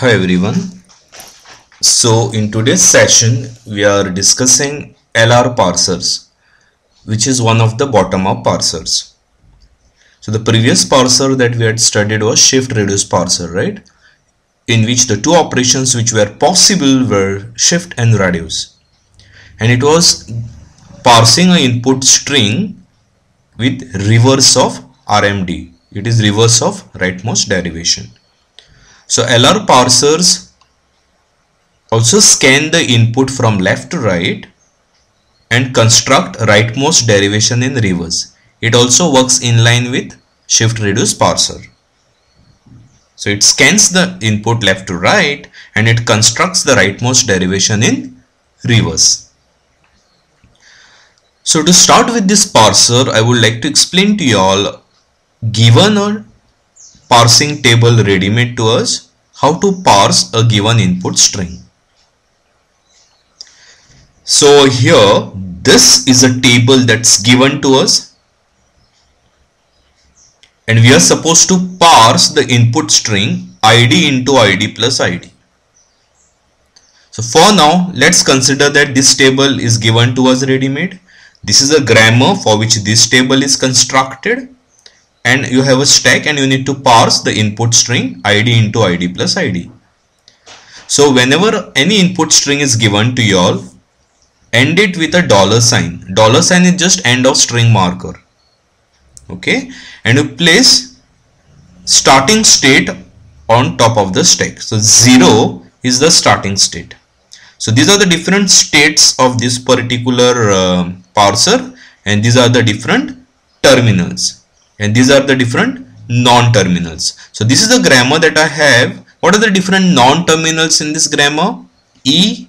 Hi everyone. So in today's session we are discussing LR parsers, which is one of the bottom-up parsers. So the previous parser that we had studied was shift reduce parser, right? In which the two operations which were possible were shift and reduce. And it was parsing an input string with reverse of RMD. It is reverse of rightmost derivation. So LR parsers also scan the input from left to right and construct rightmost derivation in reverse. It also works in line with shift reduce parser. So it scans the input left to right and it constructs the rightmost derivation in reverse. So to start with this parser, I would like to explain to you all, given a parsing table ready-made to us, how to parse a given input string. So here this is a table that's given to us and we are supposed to parse the input string id into id plus id. So for now let's consider that this table is given to us ready-made. This is a grammar for which this table is constructed and you have a stack and you need to parse the input string id into id plus id. So whenever any input string is given to you all, end it with a $sign. $sign is just end of string marker. Okay, and you place starting state on top of the stack. So 0 is the starting state. So these are the different states of this particular parser, and these are the different terminals, and these are the different non-terminals. So this is the grammar that I have. What are the different non-terminals in this grammar? E,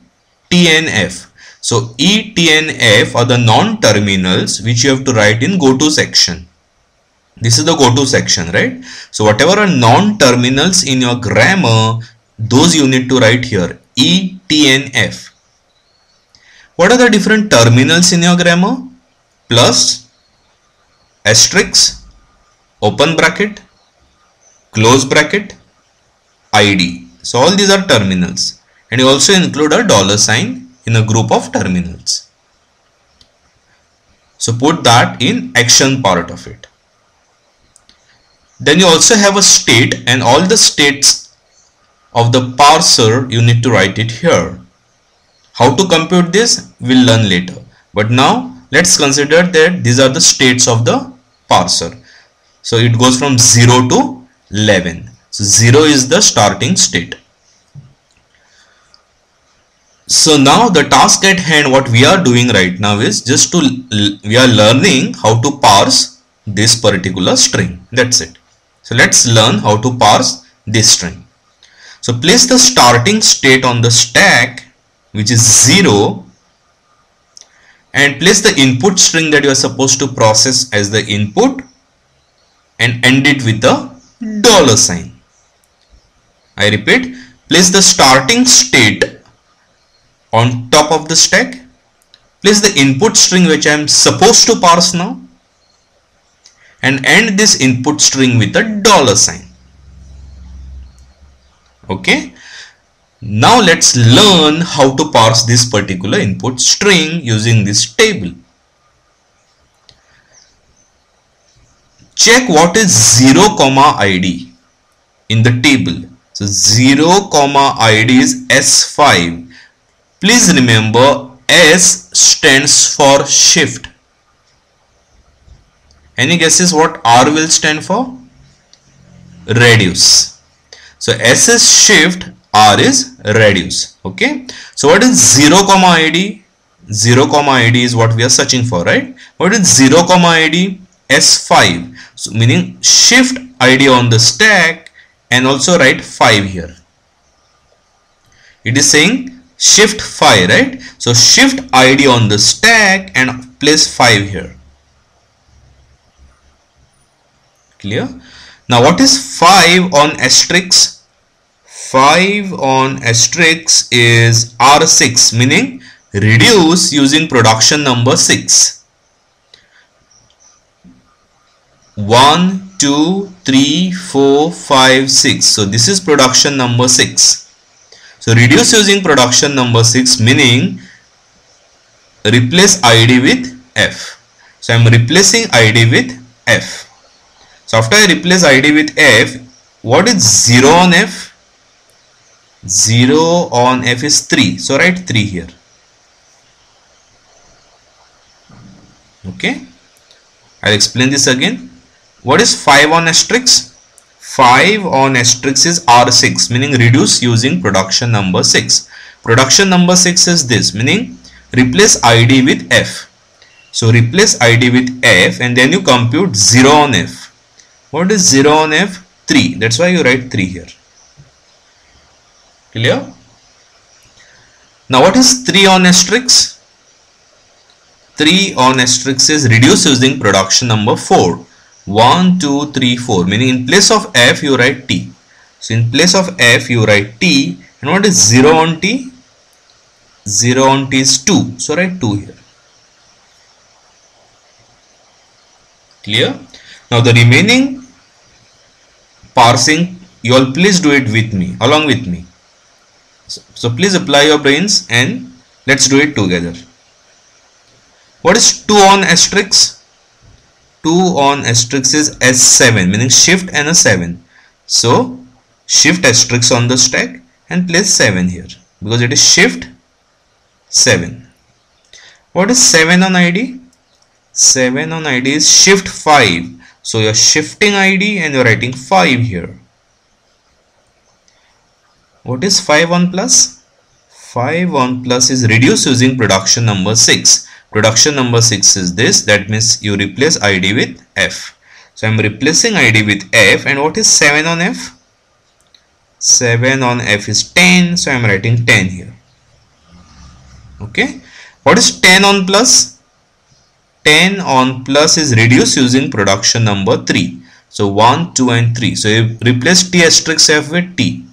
T and F. So E, T and F are the non-terminals which you have to write in goto section. This is the goto section, right? So whatever are non-terminals in your grammar, those you need to write here, E, T and F. What are the different terminals in your grammar? Plus, asterisk, open bracket, close bracket, ID. So all these are terminals, and you also include a $sign in a group of terminals. So put that in action part of it. Then you also have a state, and all the states of the parser you need to write it here. How to compute this we'll learn later, but now let's consider that these are the states of the parser. So it goes from 0 to 11. So 0 is the starting state. So now the task at hand, what we are doing right now is we are learning how to parse this particular string. That's it. So let's learn how to parse this string. So place the starting state on the stack, which is 0, and place the input string that you are supposed to process as the input and end it with a $sign. I repeat, place the starting state on top of the stack, place the input string which I am supposed to parse now, and end this input string with a $sign. Okay, now let's learn how to parse this particular input string using this table. Check what is 0, id in the table. So 0, id is S5. Please remember, S stands for shift. Any guesses what R will stand for? Reduce. So S is shift, R is reduce. Okay. So what is 0, id? 0, id is what we are searching for, right? What is 0, id? S5. So meaning shift id on the stack and also write 5 here. It is saying shift 5, right? So shift id on the stack and place 5 here. Clear? Now what is 5 on asterisk? 5 on asterisk is R6, meaning reduce using production number 6. 1, 2, 3, 4, 5, 6. So this is production number 6. So reduce using production number 6, meaning replace ID with F. So I am replacing ID with F. So after I replace ID with F, what is 0 on F? 0 on F is 3. So write 3 here. Okay. I'll explain this again. What is 5 on asterisk? 5 on asterisk is R6, meaning reduce using production number 6. Production number 6 is this, meaning replace ID with F. So replace ID with F and then you compute 0 on F. What is 0 on F? 3. That's why you write 3 here. Clear? Now what is 3 on asterisk? 3 on asterisk is reduce using production number 4. 1, 2, 3, 4. Meaning in place of F you write T. So in place of F you write T. And what is 0 on T? 0 on T is 2. So write 2 here. Clear? Now the remaining parsing, you all please do it with me, along with me. So please apply your brains and let's do it together. What is 2 on asterisk? 2 on asterisk is S7, meaning shift and a 7. So shift asterisk on the stack and place 7 here because it is shift 7. What is 7 on ID? 7 on ID is shift 5. So you are shifting ID and you are writing 5 here. What is 5 on plus? 5 on plus is reduce using production number 6. Production number 6 is this, that means you replace ID with F. So I am replacing ID with F, and what is 7 on F? 7 on F is 10, so I am writing 10 here. Okay. What is 10 on plus? 10 on plus is reduce using production number 3. So 1, 2 and 3. So you replace T asterisk F with T.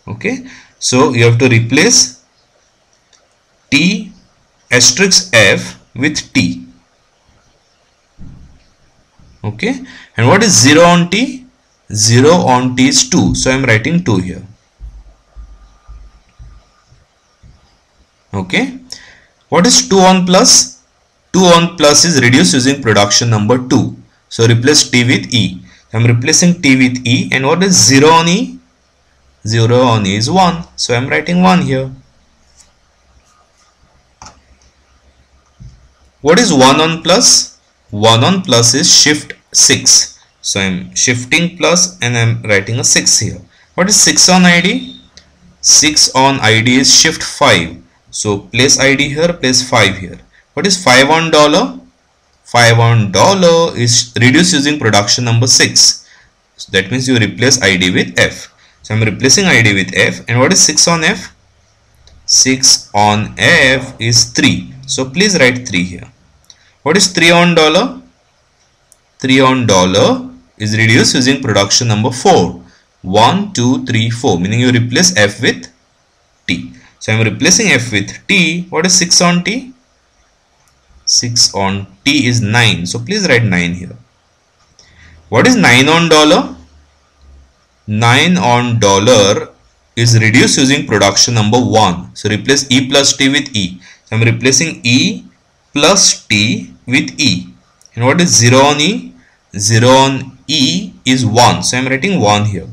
Okay. So you have to replace T asterisk F with T. Okay. And what is 0 on T? 0 on T is 2. So I am writing 2 here. Okay. What is 2 on plus? 2 on plus is reduced using production number 2. So replace T with E. I am replacing T with E. And what is 0 on E? 0 on E is 1. So I am writing 1 here. What is 1 on plus? 1 on plus is shift 6. So I am shifting plus and I am writing a 6 here. What is 6 on ID? 6 on ID is shift 5. So place ID here, place 5 here. What is 5 on dollar? 5 on dollar is reduced using production number 6. So that means you replace ID with F. So I am replacing ID with F. And what is 6 on F? 6 on F is 3. So please write 3 here. What is 3 on dollar? 3 on dollar is reduced using production number 4. 1, 2, 3, 4. Meaning you replace F with T. So I am replacing F with T. What is 6 on T? 6 on T is 9. So please write 9 here. What is 9 on dollar? 9 on dollar is reduced using production number 1. So replace E plus T with E. So I am replacing E plus T with E. And what is 0 on E? 0 on E is 1. So I am writing 1 here.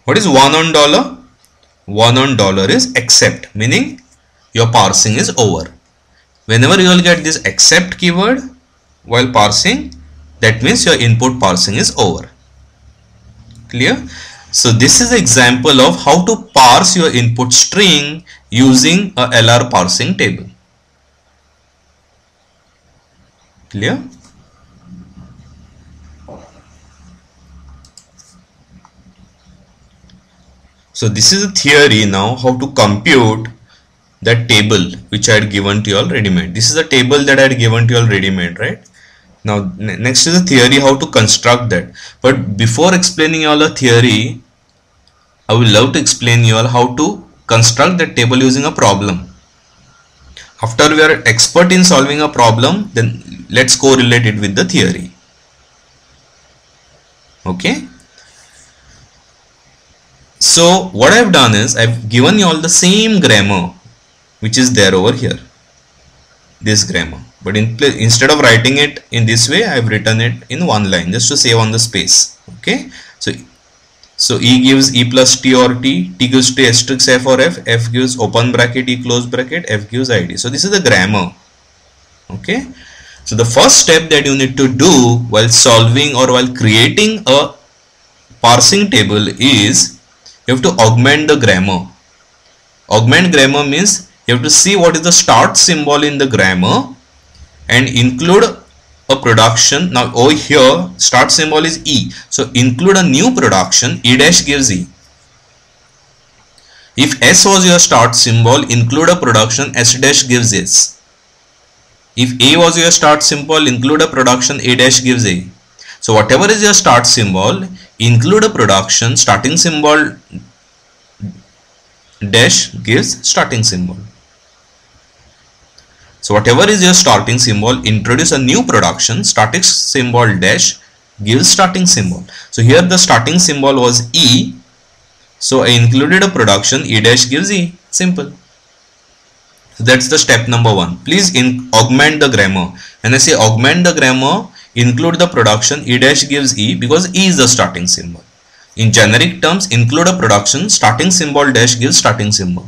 What is 1 on dollar? 1 on dollar is except, meaning your parsing is over. Whenever you will get this except keyword while parsing, that means your input parsing is over. Clear? So this is an example of how to parse your input string using a LR parsing table. Clear? So this is a theory now how to compute that table which I had given to you all ready-made. This is a table that I had given to you all ready-made, right? Now next is a theory how to construct that. But before explaining you all a theory, I would love to explain you all how to construct that table using a problem. After we are expert in solving a problem, then let's correlate it with the theory. Okay. So So what I've done is I've given you all the same grammar which is there over here, this grammar, but instead of writing it in this way, I've written it in one line just to save on the space. Okay, so E gives E plus T or T gives T asterisk F or F gives open bracket E close bracket, F gives ID. So this is the grammar. Okay, so the first step that you need to do while solving or while creating a parsing table is you have to augment the grammar. Augment grammar means you have to see what is the start symbol in the grammar and include a production. Now over here start symbol is E, so include a new production. E dash gives E. If S was your start symbol, include a production. S dash gives S. If A was your start symbol, include a production. A dash gives A. So whatever is your start symbol, include a production. Starting symbol dash gives starting symbol. So whatever is your starting symbol, introduce a new production. Starting symbol dash gives starting symbol. So here the starting symbol was E, so I included a production. E dash gives E. Simple. So that's the step number one. Please augment the grammar. When I say augment the grammar, include the production. E dash gives E because E is the starting symbol. In generic terms, include a production. Starting symbol dash gives starting symbol.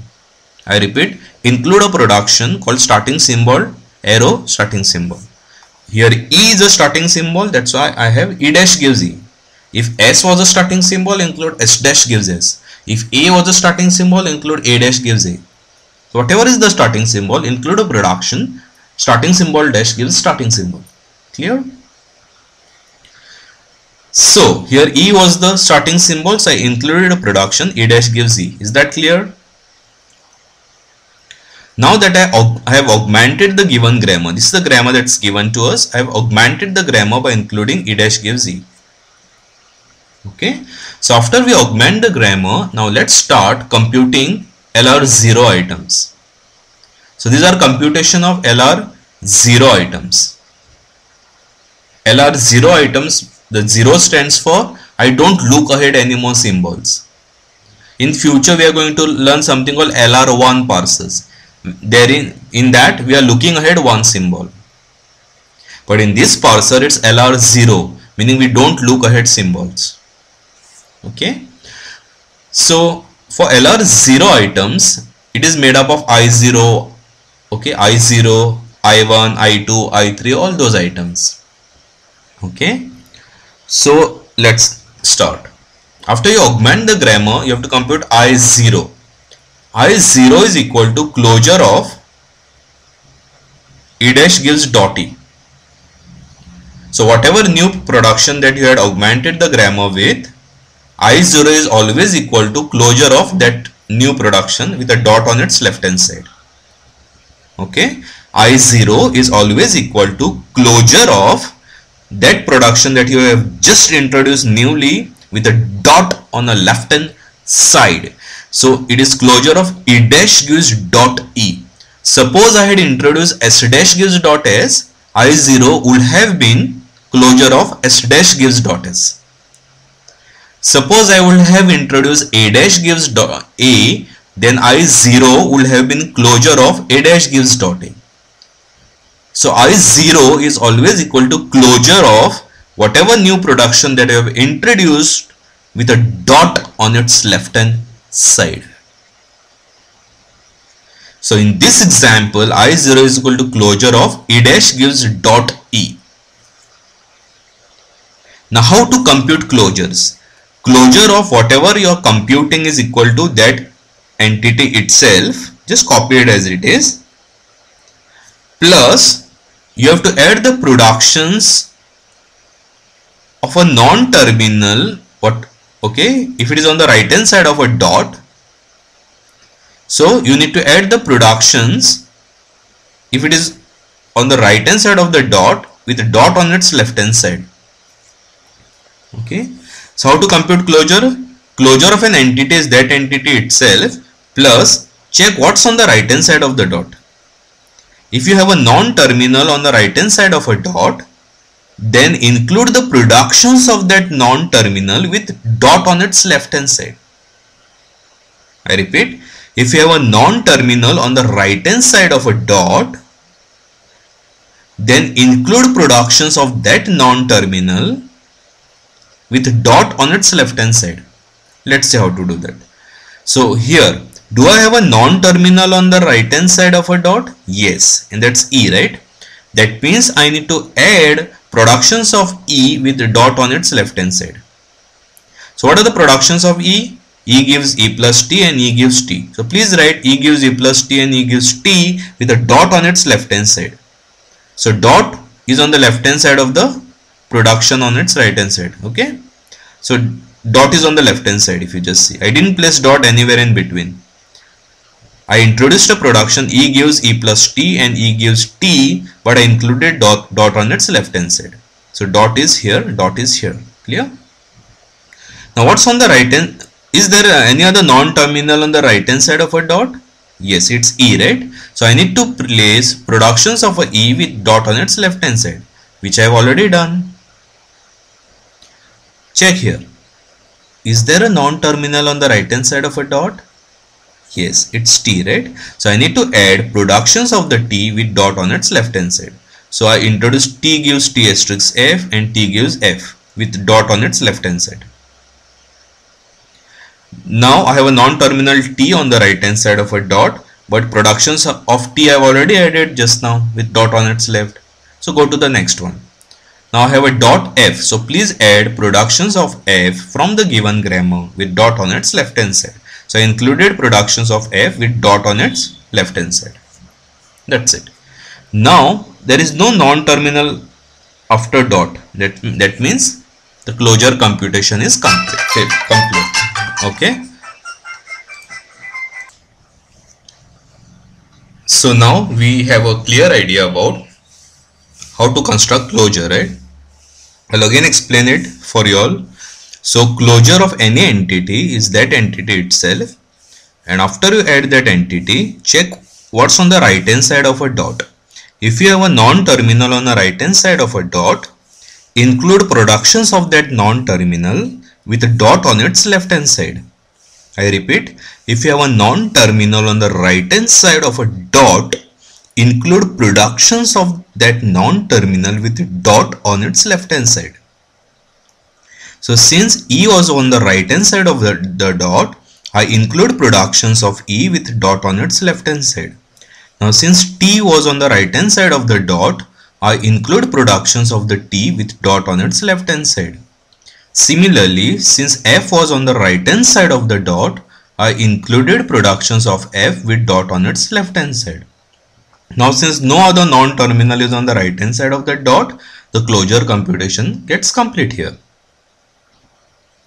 I repeat, include a production called starting symbol arrow starting symbol. Here E is a starting symbol, that's why I have E dash gives E. If S was a starting symbol, include S dash gives S. If A was a starting symbol, include A dash gives A. So whatever is the starting symbol, include a production. Starting symbol dash gives starting symbol. Clear? So here E was the starting symbol, so I included a production. E dash gives E. Is that clear? Now that I have augmented the given grammar, this is the grammar that's given to us. I have augmented the grammar by including E dash gives E. Okay, so after we augment the grammar, now let's start computing LR0 items. So these are computation of LR0 items. LR0 items, the 0 stands for I don't look ahead any more symbols. In future we are going to learn something called LR1 parsers. In that we are looking ahead one symbol, but in this parser it's LR0, meaning we don't look ahead symbols. Okay, so for LR0 items it is made up of I0, okay, I0, I1, I2, I3, all those items. Okay, so let's start. After you augment the grammar, you have to compute I0. I0 is equal to closure of E dash gives dot E. So whatever new production that you had augmented the grammar with, I0 is always equal to closure of that new production with a dot on its left hand side. Okay, I0 is always equal to closure of that production that you have just introduced newly with a dot on the left hand side. So it is closure of E dash gives dot E. Suppose I had introduced S dash gives dot S, I0 would have been closure of S dash gives dot S. Suppose I would have introduced A dash gives dot A, then I0 would have been closure of A dash gives dot A. So I0 is always equal to closure of whatever new production that I have introduced with a dot on its left hand side. So in this example, I0 is equal to closure of E dash gives dot E. Now how to compute closures? Closure of whatever you are computing is equal to that entity itself, just copy it as it is, plus you have to add the productions of a non-terminal, okay, if it is on the right hand side of a dot, so you need to add the productions if it is on the right hand side of the dot with a dot on its left hand side. Okay, so how to compute closure? Closure of an entity is that entity itself plus check what's on the right hand side of the dot. If you have a non-terminal on the right hand side of a dot, then include the productions of that non-terminal with dot on its left hand side. I repeat, if you have a non-terminal on the right hand side of a dot, then include productions of that non-terminal with dot on its left hand side. Let's see how to do that. So here, do I have a non-terminal on the right hand side of a dot? Yes, and that's E, right? That means I need to add productions of E with the dot on its left hand side. So what are the productions of E? E gives E plus T and E gives T. So please write E gives E plus T and E gives T with a dot on its left hand side. So dot is on the left hand side of the production on its right hand side. Okay. So dot is on the left hand side if you just see. I didn't place dot anywhere in between. I introduced a production E gives E plus T and E gives T, but I included dot on its left hand side. So dot is here, dot is here. Clear? Now what's on the right hand? Is there any other non-terminal on the right hand side of a dot? Yes, it's E, right? So I need to place productions of a E with dot on its left hand side, which I have already done. Check here. Is there a non-terminal on the right hand side of a dot? Yes, it's T, right? So I need to add productions of the T with dot on its left hand side. So I introduce T gives T asterisk F and T gives F with dot on its left hand side. Now I have a non-terminal T on the right hand side of a dot, but productions of T I have already added just now with dot on its left. So go to the next one. Now I have a dot F. So please add productions of F from the given grammar with dot on its left hand side. So I included productions of F with dot on its left hand side. That's it. Now there is no non-terminal after dot. That means the closure computation is complete. Okay. So now we have a clear idea about how to construct closure, right? I'll again explain it for you all. So closure of any entity is that entity itself, and after you add that entity, check what's on the right hand side of a dot. If you have a non-terminal on the right hand side of a dot, include productions of that non-terminal with a dot on its left hand side. I repeat, if you have a non-terminal on the right hand side of a dot, include productions of that non-terminal with a dot on its left hand side. So since E was on the right hand side of the dot, I include productions of E with dot on its left hand side. Now since T was on the right hand side of the dot, I include productions of the T with dot on its left hand side. Similarly, since F was on the right hand side of the dot, I included productions of F with dot on its left hand side. Now since no other non-terminal is on the right hand side of the dot, the closure computation gets complete here.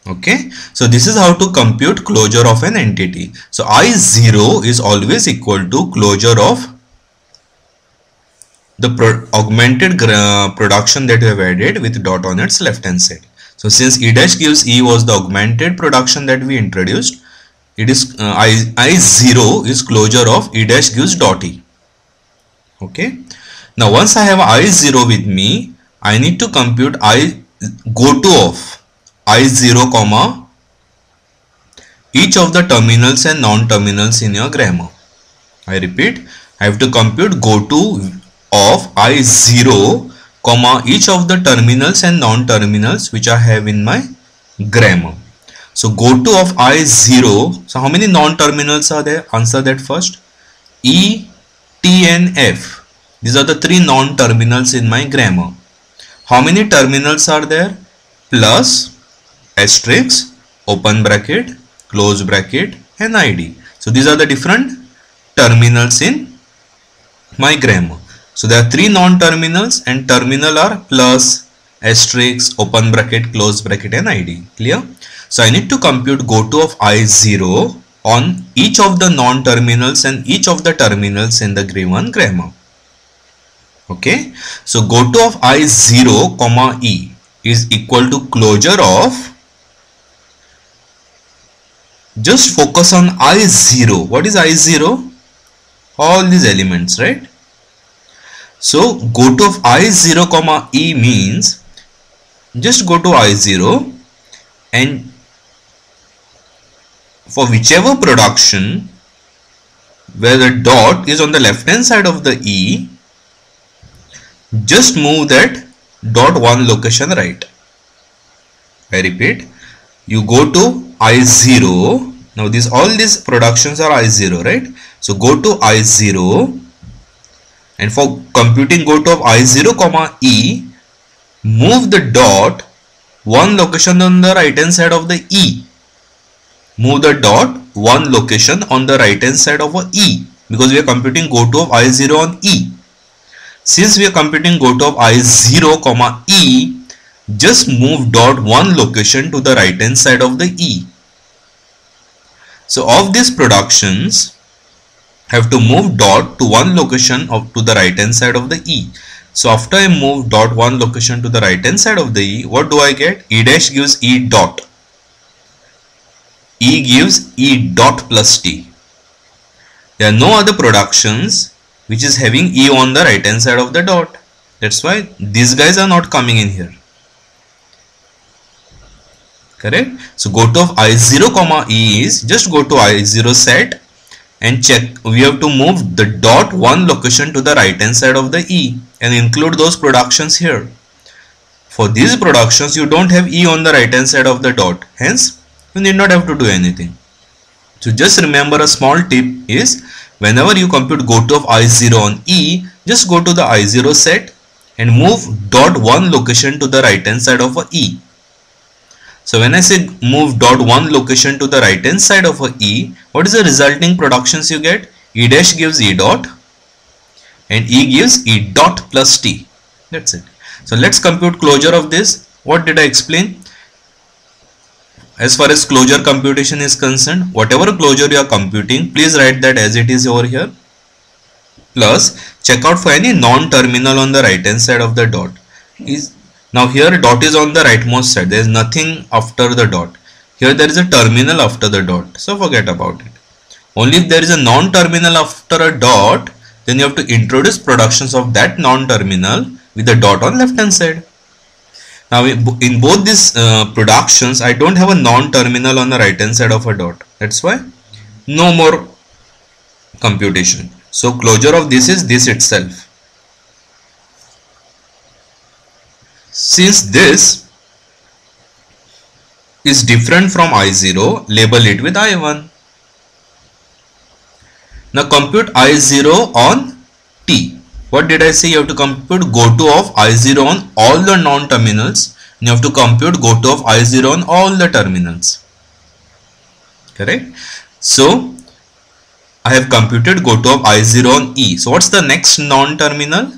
Okay, so this is how to compute closure of an entity. So I0 is always equal to closure of the augmented production that we have added with dot on its left hand side. So since E dash gives E was the augmented production that we introduced, it is I0 is closure of E dash gives dot E. Okay. Now once I have I0 with me, I need to compute go-to of I0 comma each of the terminals and non-terminals in your grammar. I repeat, I have to compute go-to of I0 comma each of the terminals and non-terminals which I have in my grammar. So go-to of I0, so how many non-terminals are there? Answer that first. E, T and F. These are the three non-terminals in my grammar. How many terminals are there? Plus, asterisk, open bracket, close bracket and ID. So these are the different terminals in my grammar. So there are three non-terminals and terminal are plus, asterisk, open bracket, close bracket and ID. Clear? So I need to compute go-to of I0 on each of the non-terminals and each of the terminals in the given grammar. Okay. So go-to of I0 comma E is equal to closure of, just focus on I0. What is I0? All these elements, right? So go-to of I0 comma E means just go to I0 and for whichever production where the dot is on the left hand side of the E, just move that dot one location right. I repeat, you go to I0. Now all these productions are I0, right? So go to I0, and for computing go to I0 comma E, move the dot one location on the right hand side of the E. Move the dot one location on the right hand side of a E, because we are computing go to of I0 on E. Since we are computing go to of I0 comma E, just move dot one location to the right hand side of the E. So of these productions, have to move dot to one location to the right hand side of the E. So after I move dot one location to the right hand side of the E, what do I get? E dash gives E dot. E gives E dot plus T. There are no other productions which is having E on the right hand side of the dot. That's why these guys are not coming in here. Correct? So go to of I0 comma E is, just go to I0 set and check. We have to move the dot one location to the right hand side of the E and include those productions here. For these productions you don't have E on the right hand side of the dot, hence you need not have to do anything. So just remember, a small tip is, whenever you compute go to of I0 on E, just go to the I0 set and move dot one location to the right hand side of a E. So when I say move dot one location to the right hand side of a E, what is the resulting productions you get? E dash gives E dot and E gives E dot plus T. That's it. So let's compute closure of this. What did I explain? As far as closure computation is concerned, whatever closure you are computing, please write that as it is over here. Plus check out for any non-terminal on the right hand side of the dot. Now here dot is on the rightmost side. There is nothing after the dot. Here there is a terminal after the dot. So forget about it. Only if there is a non-terminal after a dot, then you have to introduce productions of that non-terminal with the dot on left hand side. Now in both these productions, I don't have a non-terminal on the right hand side of a dot. That's why no more computation. So closure of this is this itself. Since this is different from I0, label it with I1. Now compute I0 on T. What did I say? You have to compute go to of I0 on all the non-terminals. You have to compute go to of I0 on all the terminals. Correct? So I have computed go to of I0 on E. So what's the next non-terminal?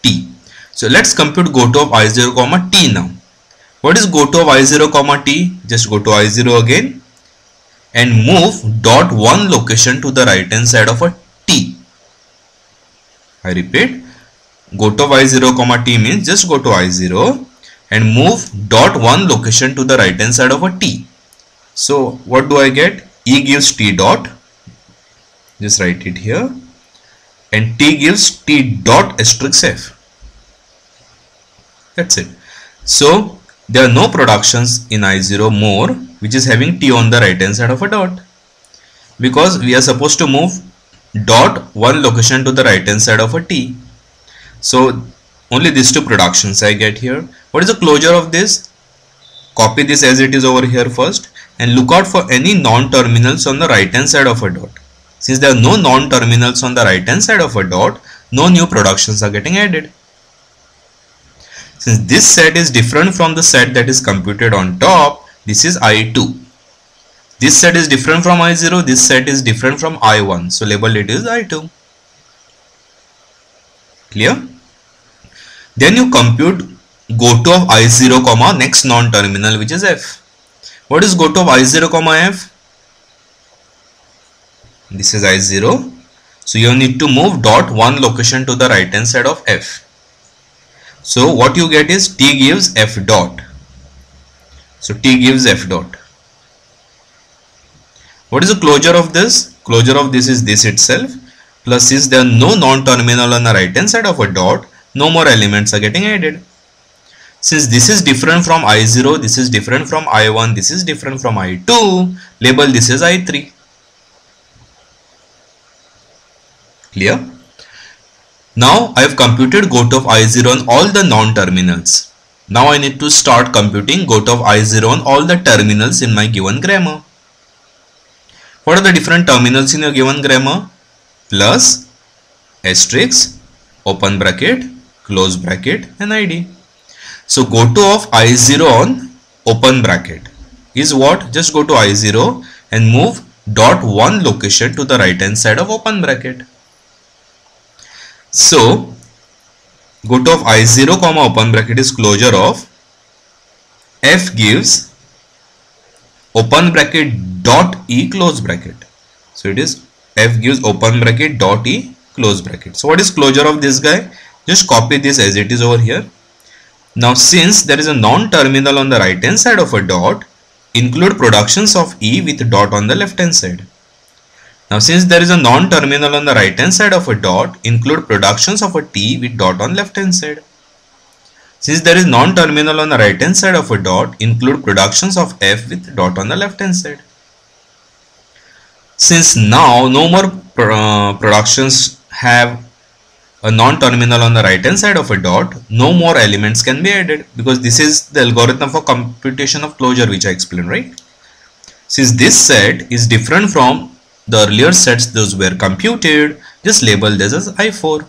T. So let's compute go to of I0 comma T now. What is go to of I0 comma T? Just go to I0 again and move dot one location to the right hand side of a T. I repeat, go to of I0 comma T means just go to I0 and move dot one location to the right hand side of a T. So what do I get? E gives T dot, just write it here, and T gives T dot asterisk F. That's it. So there are no productions in I0 more which is having T on the right hand side of a dot, because we are supposed to move dot one location to the right hand side of a T. So only these two productions I get here. What is the closure of this? Copy this as it is over here first and look out for any non-terminals on the right hand side of a dot. Since there are no non-terminals on the right hand side of a dot, no new productions are getting added. Since this set is different from the set that is computed on top, this is I2. This set is different from I0, this set is different from I1. So label it is I2. Clear? Then you compute go to of I0 comma next non-terminal which is F. What is go to of I0 comma F? This is I0. So you need to move dot one location to the right hand side of F. So what you get is T gives F dot. So T gives F dot. What is the closure of this? Closure of this is this itself. Plus since there are no non-terminal on the right hand side of a dot, no more elements are getting added. Since this is different from I0, this is different from I1, this is different from I2, label this as I3. Clear? Now I have computed GOT of I0 on all the non-terminals. Now I need to start computing GOT of I0 on all the terminals in my given grammar. What are the different terminals in your given grammar? Plus, asterisk, open bracket, close bracket and ID. So GOT of I0 on open bracket is what? Just go to I0 and move dot one location to the right hand side of open bracket. So GOT of I0 comma open bracket is closure of f gives open bracket dot e close bracket. So it is f gives open bracket dot e close bracket. So what is closure of this guy? Just copy this as it is over here. Now since there is a non-terminal on the right hand side of a dot, include productions of e with dot on the left hand side. Now since there is a non-terminal on the right hand side of a dot, include productions of a t with dot on left hand side. Since there is non-terminal on the right hand side of a dot, include productions of f with dot on the left hand side. Since now no more productions have a non-terminal on the right hand side of a dot, no more elements can be added, because this is the algorithm for computation of closure which I explained, right? Since this set is different from the earlier sets those were computed, just label this as I4.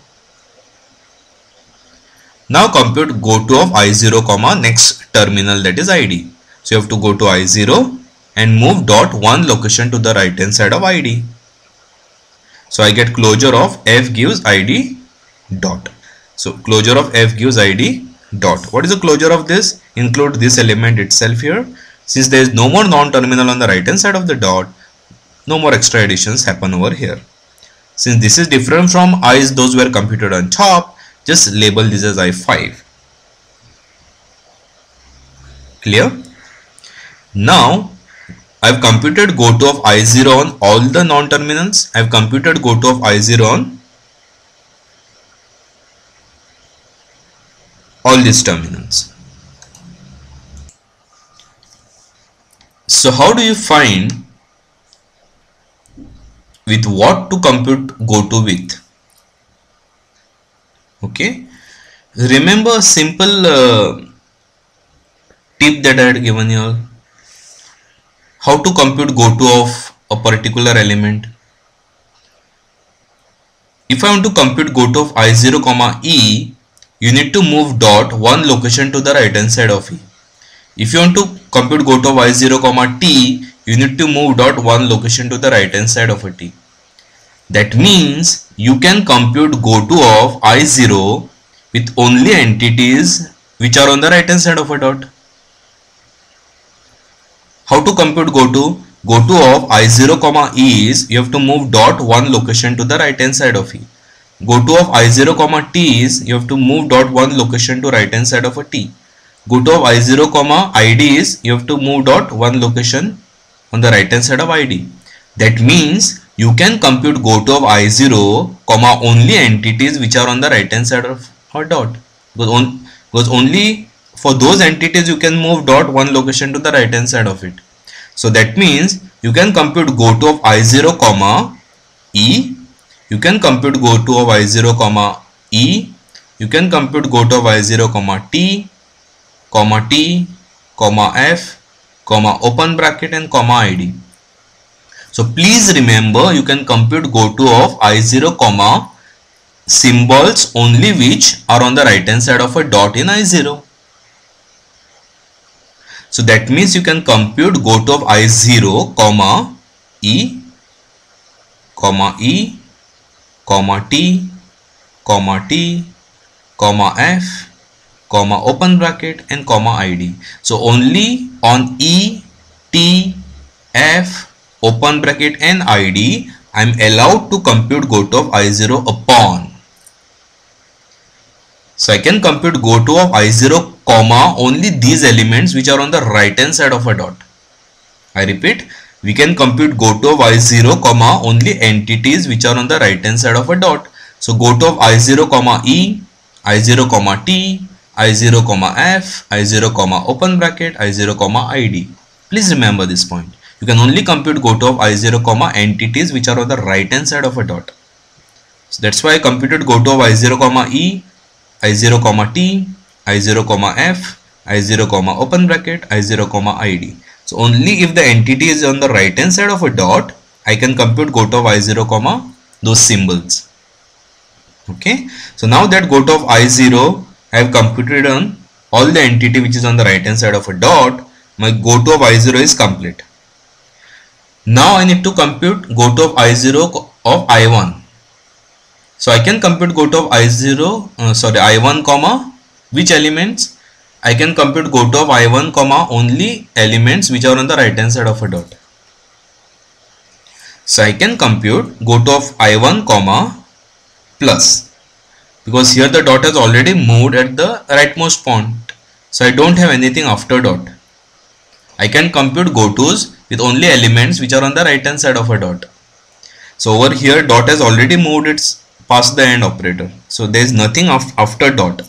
Now compute GOT of I0 comma next terminal, that is ID. So you have to go to I0 and move dot one location to the right hand side of ID. So I get closure of f gives ID dot. So closure of f gives ID dot. What is the closure of this? Include this element itself here. Since there is no more non-terminal on the right hand side of the dot, no more extra additions happen over here. Since this is different from i's those were computed on top, just label this as I5. Clear? Now I have computed GOT of I0 on all the non-terminals. I have computed GOT of I0 on all these terminals. So how do you find with what to compute GOT with? Okay, remember a simple tip that I had given you all. How to compute GOT of a particular element. If I want to compute GOT of I0 comma e, you need to move dot one location to the right hand side of e. If you want to compute GOT of I0 comma t, you need to move dot one location to the right hand side of a t. That means you can compute GOT of I0 with only entities which are on the right hand side of a dot. How to compute GOT? GOT of I0 comma e is you have to move dot one location to the right hand side of e. GOT of I0 comma t is you have to move dot one location to right hand side of a t. GOT of I0 comma id is you have to move dot one location on the right hand side of id. That means you can compute GOT of I0 comma only entities which are on the right hand side of a dot. Because only for those entities you can move dot one location to the right hand side of it. So that means you can compute GOT of I0 comma e, you can compute GOT of I0 comma e, you can compute GOT of I0 comma t, comma f, comma open bracket and comma id. So please remember you can compute GOT of I0 comma symbols only which are on the right hand side of a dot in I0. So that means you can compute GOT of I0 comma e, comma e, comma t, comma f, comma open bracket and comma id. So only on e, t, f, open bracket and id I am allowed to compute GOT of I0 upon. So I can compute GOT of I0 comma only these elements which are on the right hand side of a dot. I repeat, we can compute GOT of I0 comma only entities which are on the right hand side of a dot. So GOT of I0 comma e, I0 comma t, I0 comma F, I0 comma open bracket, I0 comma ID. Please remember this point. You can only compute goto of I0 comma entities which are on the right hand side of a dot. So that's why I computed goto of I0 comma E, I0 comma T, I0 comma F, I0 comma open bracket, I0 comma ID. So only if the entity is on the right hand side of a dot, I can compute goto of I0 comma those symbols. Okay. So now that goto of I0 I have computed on all the entity which is on the right hand side of a dot, my goto of I0 is complete. Now I need to compute goto of I0 of I1. So I can compute goto of I1 comma which elements? I can compute goto of I1 comma only elements which are on the right hand side of a dot. So I can compute goto of I1 comma plus, because here the dot has already moved at the rightmost point, so I don't have anything after dot. I can compute gotos with only elements which are on the right hand side of a dot. So over here dot has already moved its past the end operator, so there is nothing after dot,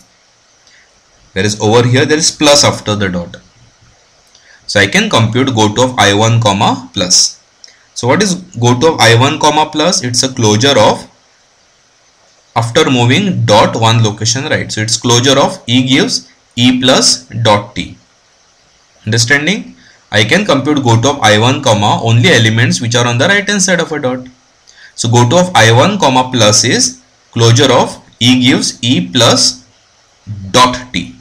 whereas over here there is plus after the dot. So I can compute goto of I1 comma plus. So what is goto of I1 comma plus? It's a closure of after moving dot one location right. So it's closure of E gives E plus dot T. Understanding? I can compute goto of I1 comma only elements which are on the right hand side of a dot. So goto of I1 comma plus is closure of E gives E plus dot T.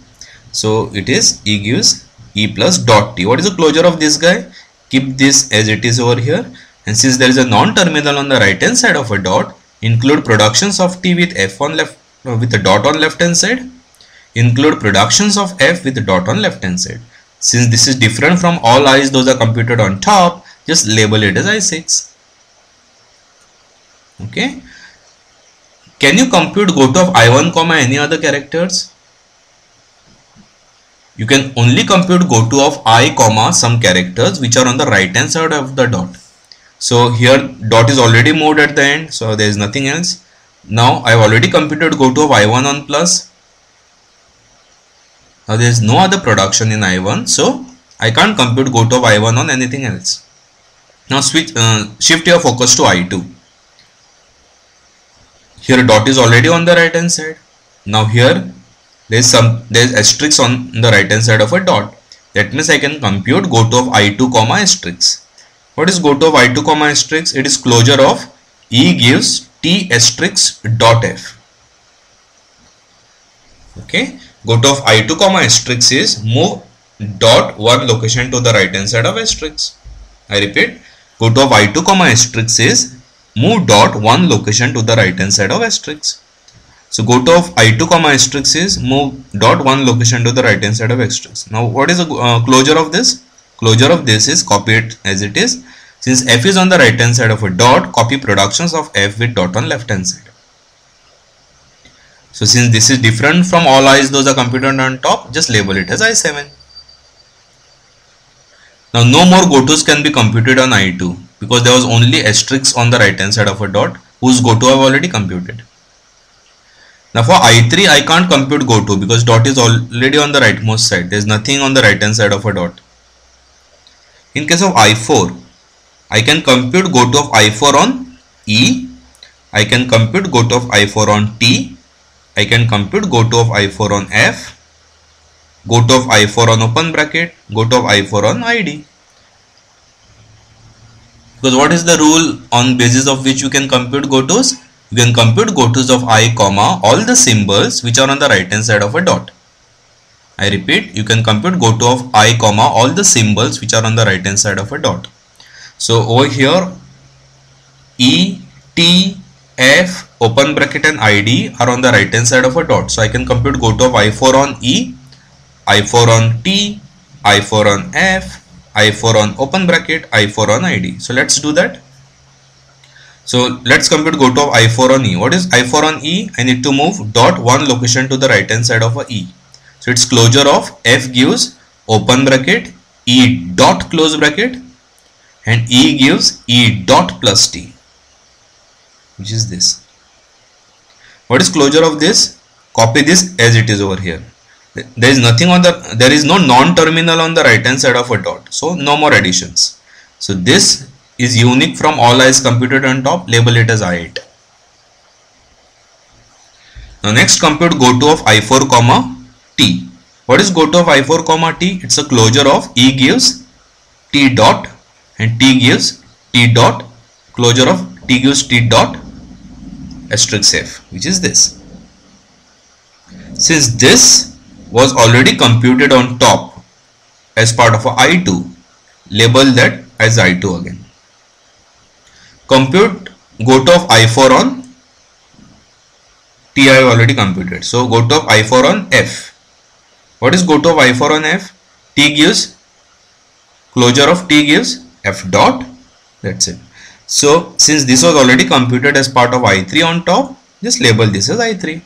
So it is E gives E plus dot T. What is the closure of this guy? Keep this as it is over here, and since there is a non-terminal on the right hand side of a dot, include productions of T with F on left with a dot on left hand side. Include productions of F with a dot on left hand side. Since this is different from all I's, those are computed on top, just label it as I6. Okay. Can you compute goto of I1 comma any other characters? You can only compute goto of I comma some characters which are on the right hand side of the dot. So here dot is already moved at the end, so there is nothing else. Now I have already computed goto of I1 on plus. Now there is no other production in I1, so I can't compute goto of I1 on anything else. Now shift your focus to I2. Here dot is already on the right hand side. Now here there is asterisk on the right hand side of a dot. That means I can compute goto of I2 comma asterisk. What is goto of I2 comma asterisk? It is closure of E gives T asterisk dot F. Okay. Goto of I2 comma asterisk is move dot one location to the right hand side of asterisk. I repeat, goto of I2 comma asterisk is move dot one location to the right hand side of asterisk. So goto of I2 comma asterisk is move dot one location to the right hand side of asterisk. Now what is the closure of this? Closure of this is copy it as it is. Since F is on the right hand side of a dot, copy productions of F with dot on left hand side. So since this is different from all I's, those are computed on top, just label it as I7. Now no more gotos can be computed on I2 because there was only asterisk on the right hand side of a dot whose goto I have already computed. Now for I3 I can't compute goto because dot is already on the rightmost side. There is nothing on the right hand side of a dot. In case of I4, I can compute goto of I4 on E, I can compute goto of I4 on T, I can compute goto of I4 on F, goto of I4 on open bracket, goto of I4 on ID. Because what is the rule on basis of which you can compute gotos? You can compute gotos of I comma all the symbols which are on the right hand side of a dot. I repeat, you can compute goto of I comma all the symbols which are on the right hand side of a dot. So over here E, T, F, open bracket and ID are on the right hand side of a dot. So I can compute goto of I4 on E, I4 on T, I4 on F, I4 on open bracket, I4 on ID. So let's do that. So let's compute goto of I4 on E. What is I4 on E? I need to move dot one location to the right hand side of a E. So its closure of F gives open bracket, E dot close bracket, and E gives E dot plus T, which is this. What is closure of this? Copy this as it is over here. There is nothing on the, there is no non-terminal on the right hand side of a dot, so no more additions. So this is unique from all i's computed on top. Label it as I8. Now next compute goto of I4 comma t. What is goto of I4 comma t? It's a closure of E gives t dot and t gives t dot, closure of t gives t dot asterisk f, which is this. Since this was already computed on top as part of a I2, label that as I2 again. Compute goto of I4 on T I have already computed. So goto of I4 on F. What is goto of I4 on F? T gives, closure of T gives F dot. That's it. So since this was already computed as part of I3 on top, just label this as I3.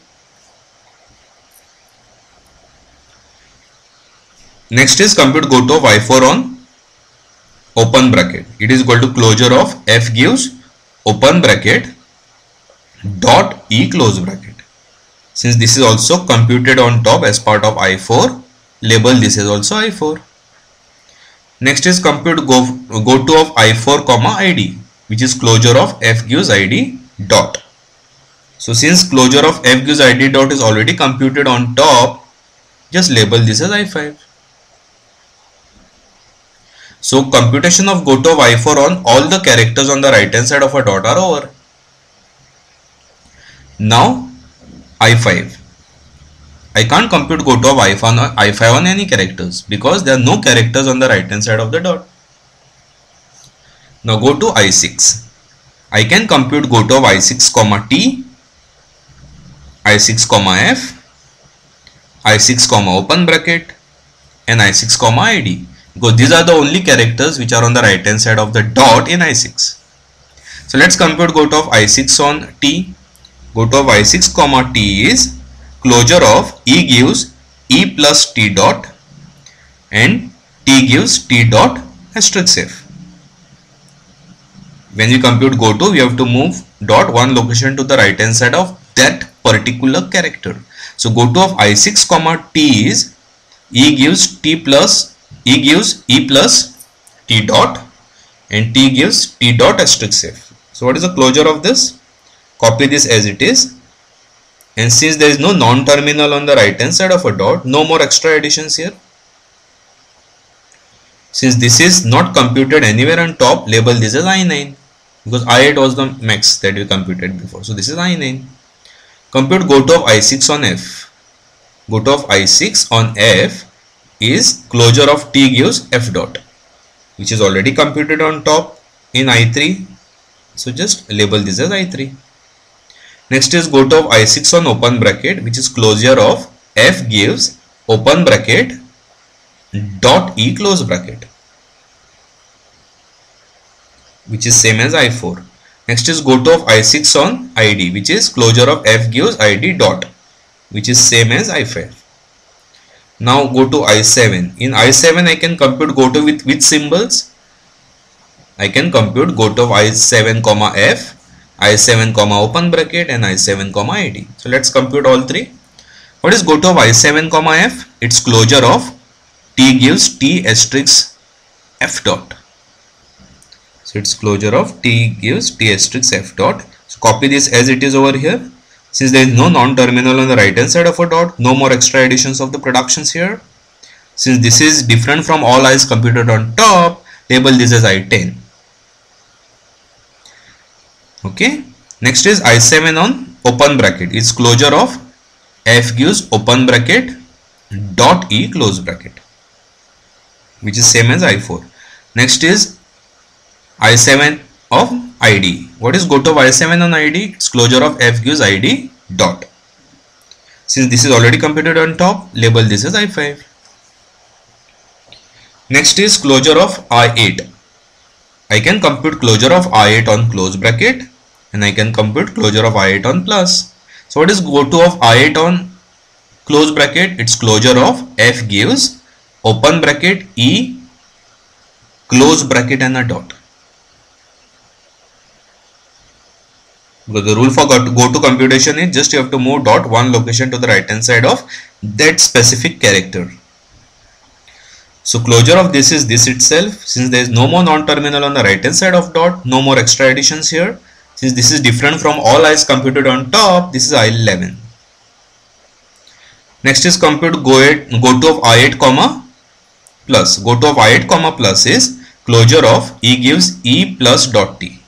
Next is compute goto of I4 on open bracket. It is equal to closure of F gives open bracket dot E close bracket. Since this is also computed on top as part of I4, label this as also I4. Next is compute goto of I4 comma ID, which is closure of F gives ID dot. So since closure of F gives ID dot is already computed on top, just label this as I5. So computation of goto of I4 on all the characters on the right hand side of a dot are over. Now I5. I can't compute goto of I5 on any characters because there are no characters on the right hand side of the dot. Now go to I6. I can compute goto of I6 comma T, I6 comma F, I6 comma open bracket and I6 comma ID, because these are the only characters which are on the right hand side of the dot in I6. So let's compute goto of I6 on T. Goto of I6 comma T is closure of E gives E plus T dot and T gives T dot asterisk F. When we compute goto, we have to move dot one location to the right hand side of that particular character. So goto of I6 comma T is E gives E plus T dot and T gives T dot asterisk F. So what is the closure of this? Copy this as it is, and since there is no non-terminal on the right hand side of a dot, no more extra additions here. Since this is not computed anywhere on top, label this as I9, because I8 was the max that we computed before. So this is I9. Compute goto of I6 on F. Goto of I6 on F is closure of T gives F dot, which is already computed on top in I3. So just label this as I3. Next is goto of I6 on open bracket, which is closure of F gives open bracket dot E close bracket, which is same as I4. Next is goto of I6 on ID, which is closure of F gives ID dot, which is same as I5. Now go to I7. In I7 I can compute goto with which symbols? I can compute goto of I7 comma F, I7 comma open bracket and I7 comma ID. So let's compute all three. What is goto of I7 comma F? It's closure of T gives T asterisk F dot. So it's closure of T gives T asterisk F dot. So copy this as it is over here. Since there is no non-terminal on the right hand side of a dot, no more extra additions of the productions here. Since this is different from all i's computed on top, label this as I10. Okay. Next is I7 on open bracket. It's closure of F gives open bracket dot E close bracket, which is same as I4. Next is I7 of ID. What is goto of I7 on ID? It's closure of F gives ID dot. Since this is already computed on top, label this as I5. Next is closure of I8. I can compute closure of I8 on close bracket and I can compute closure of I8 on plus. So what is goto of I8 on close bracket? It's closure of F gives open bracket E close bracket and a dot, Because the rule for go to computation is just you have to move dot one location to the right hand side of that specific character. So closure of this is this itself. Since there is no more non-terminal on the right hand side of dot, no more extra additions here. Since this is different from all i's computed on top, this is I11. Next is compute goto of I8 comma plus. Goto of I8 comma plus is closure of E gives E plus dot T.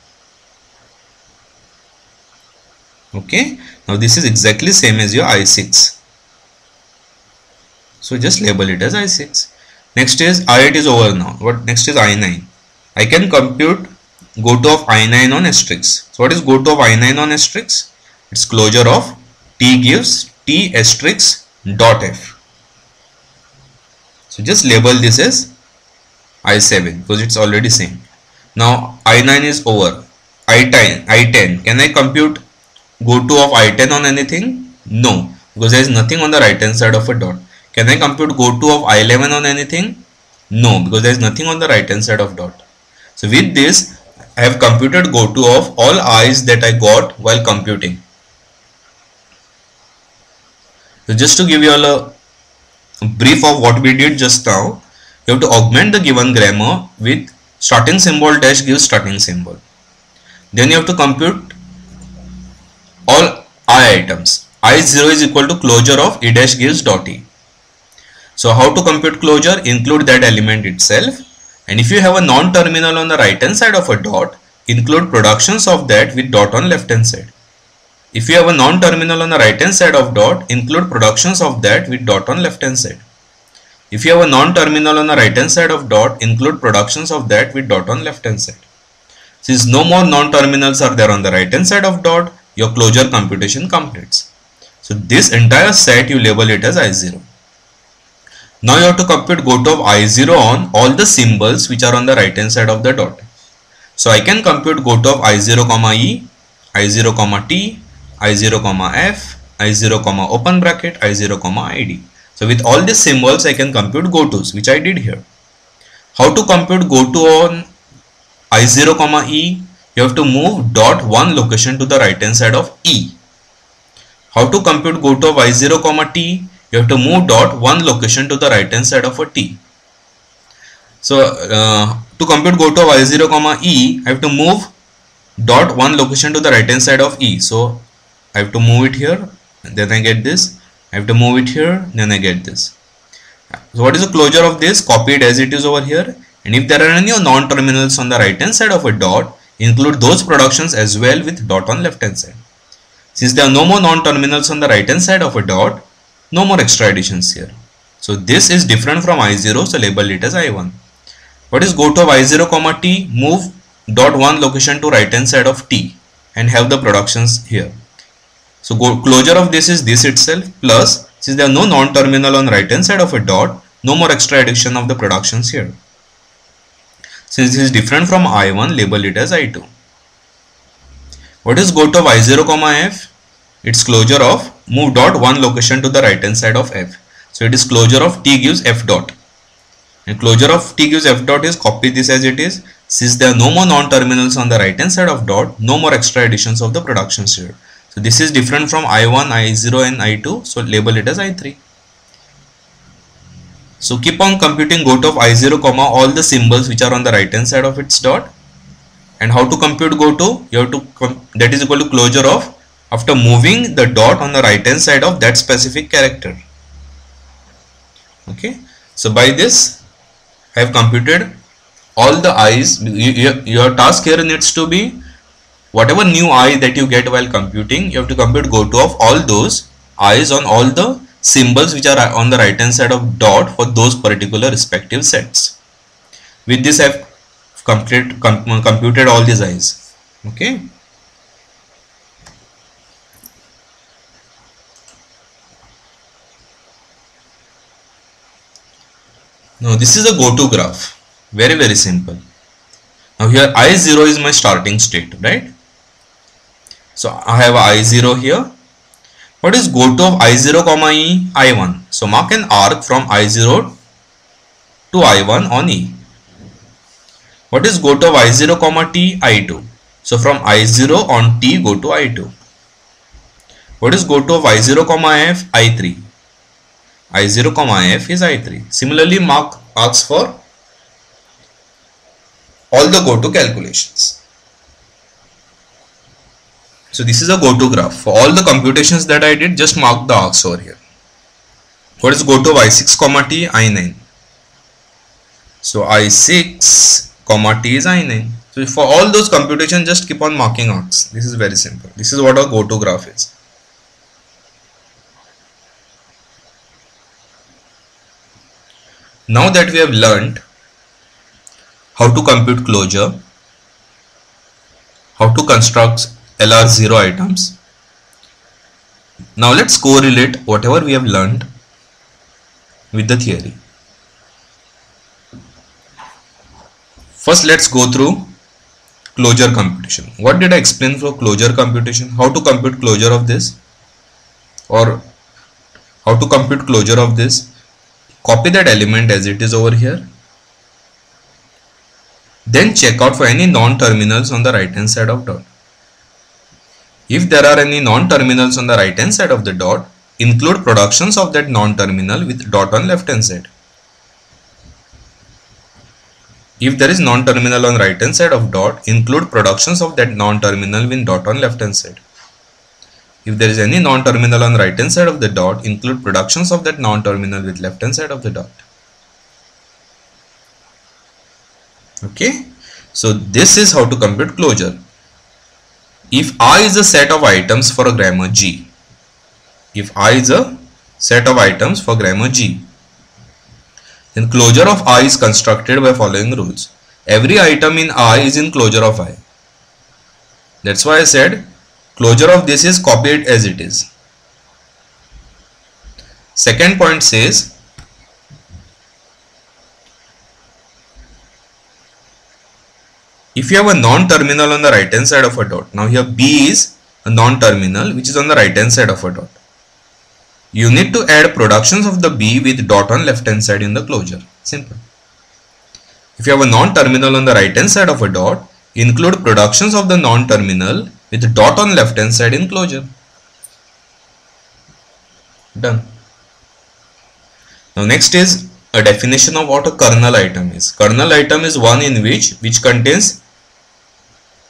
Okay, now this is exactly same as your I6. So just label it as I6. Next is I8 is over now. What next is I9. I can compute goto of I9 on asterisk. So what is goto of I9 on asterisk? It's closure of T gives T asterisk dot F. So just label this as I7 because it's already same. Now I9 is over. I10. Can I compute goto of I10 on anything? No, because there is nothing on the right hand side of a dot. Can I compute goto of I11 on anything? No, because there is nothing on the right hand side of dot. So with this, I have computed goto of all i's that I got while computing. So just to give you all a brief of what we did just now, you have to augment the given grammar with starting symbol dash gives starting symbol. Then you have to compute all I items. I0 is equal to closure of E dash gives dot E. So how to compute closure? Include that element itself, and if you have a non-terminal on the right hand side of a dot, include productions of that with dot on left hand side. If you have a non-terminal on the right hand side of dot, include productions of that with dot on left hand side. If you have a non-terminal on the right hand side of dot, include productions of that with dot on left hand side. Since no more non-terminals are there on the right hand side of dot, your closure computation completes. So this entire set you label it as I0. Now you have to compute goto of I0 on all the symbols which are on the right hand side of the dot. So I can compute goto of I0 comma E, I0 comma T, I0 comma F, I0 comma open bracket, I0 comma ID. So with all these symbols I can compute gotos, which I did here. How to compute goto on I0 comma E? You have to move dot one location to the right hand side of E. How to compute goto of I0 comma T? You have to move dot one location to the right hand side of a T. So to compute goto of I0 comma E, I have to move dot one location to the right hand side of E. So I have to move it here, then I get this. I have to move it here, then I get this. So what is the closure of this? Copy it as it is over here, and if there are any non-terminals on the right hand side of a dot, include those productions as well with dot on left hand side. Since there are no more non-terminals on the right hand side of a dot, no more extra additions here. So this is different from I0, so label it as I1. What is goto of I0 comma T? Move dot one location to right hand side of T and have the productions here. So closure of this is this itself, plus since there are no non-terminal on right hand side of a dot, no more extra addition of the productions here. Since this is different from I1, label it as I2. What is goto of I0 comma F? It's closure of move dot one location to the right hand side of F. So it is closure of T gives F dot. And closure of T gives F dot is copy this as it is. Since there are no more non-terminals on the right hand side of dot, no more extra additions of the productions here. So this is different from I1, I0 and I2. So label it as I3. So keep on computing goto of I0 comma all the symbols which are on the right hand side of its dot. And how to compute goto? You have to that is equal to closure of after moving the dot on the right hand side of that specific character. Okay. So by this I have computed all the i's. Your task here needs to be whatever new I that you get while computing, you have to compute goto of all those i's on all the symbols which are on the right hand side of dot for those particular respective sets. With this I have computed all these i's. Okay. Now this is a goto graph. Very simple. Now here I0 is my starting state, right? So I have I0 here. What is goto of I0 comma E? I1. So mark an arc from I0 to I1 on E. What is goto of I0 comma T? I2. So from I0 on T go to I2. What is go to of I0 comma F? I3. I0 comma F is I3. Similarly, Mark asks for all the go to calculations. So this is a go to graph. For all the computations that I did, just mark the arcs over here. What is go to of I6 comma T? I9. So I6 comma T is I9. So for all those computations, just keep on marking arcs. This is very simple. This is what a go to graph is. Now that we have learned how to compute closure, how to construct LR0 items, now let's correlate whatever we have learned with the theory. First, let's go through closure computation. What did I explain for closure computation? How to compute closure of this, or how to compute closure of this? Copy that element as it is over here. Then check out for any non-terminals on the right hand side of dot. If there are any non-terminals on the right hand side of the dot, include productions of that non-terminal with dot on left hand side. If there is non-terminal on right hand side of dot, include productions of that non-terminal with dot on left hand side. If there is any non-terminal on right hand side of the dot, include productions of that non-terminal with left hand side of the dot. Okay, so this is how to compute closure. If I is a set of items for a grammar G, if I is a set of items for grammar G, then closure of I is constructed by following rules. Every item in I is in closure of I. That's why I said closure of this is copied as it is. Second point says if you have a non-terminal on the right hand side of a dot, now here B is a non-terminal which is on the right hand side of a dot. You need to add productions of the B with dot on left hand side in the closure. Simple. If you have a non-terminal on the right hand side of a dot, include productions of the non-terminal with dot on left hand side in closure. Done. Now next is a definition of what a kernel item is. Kernel item is one in which contains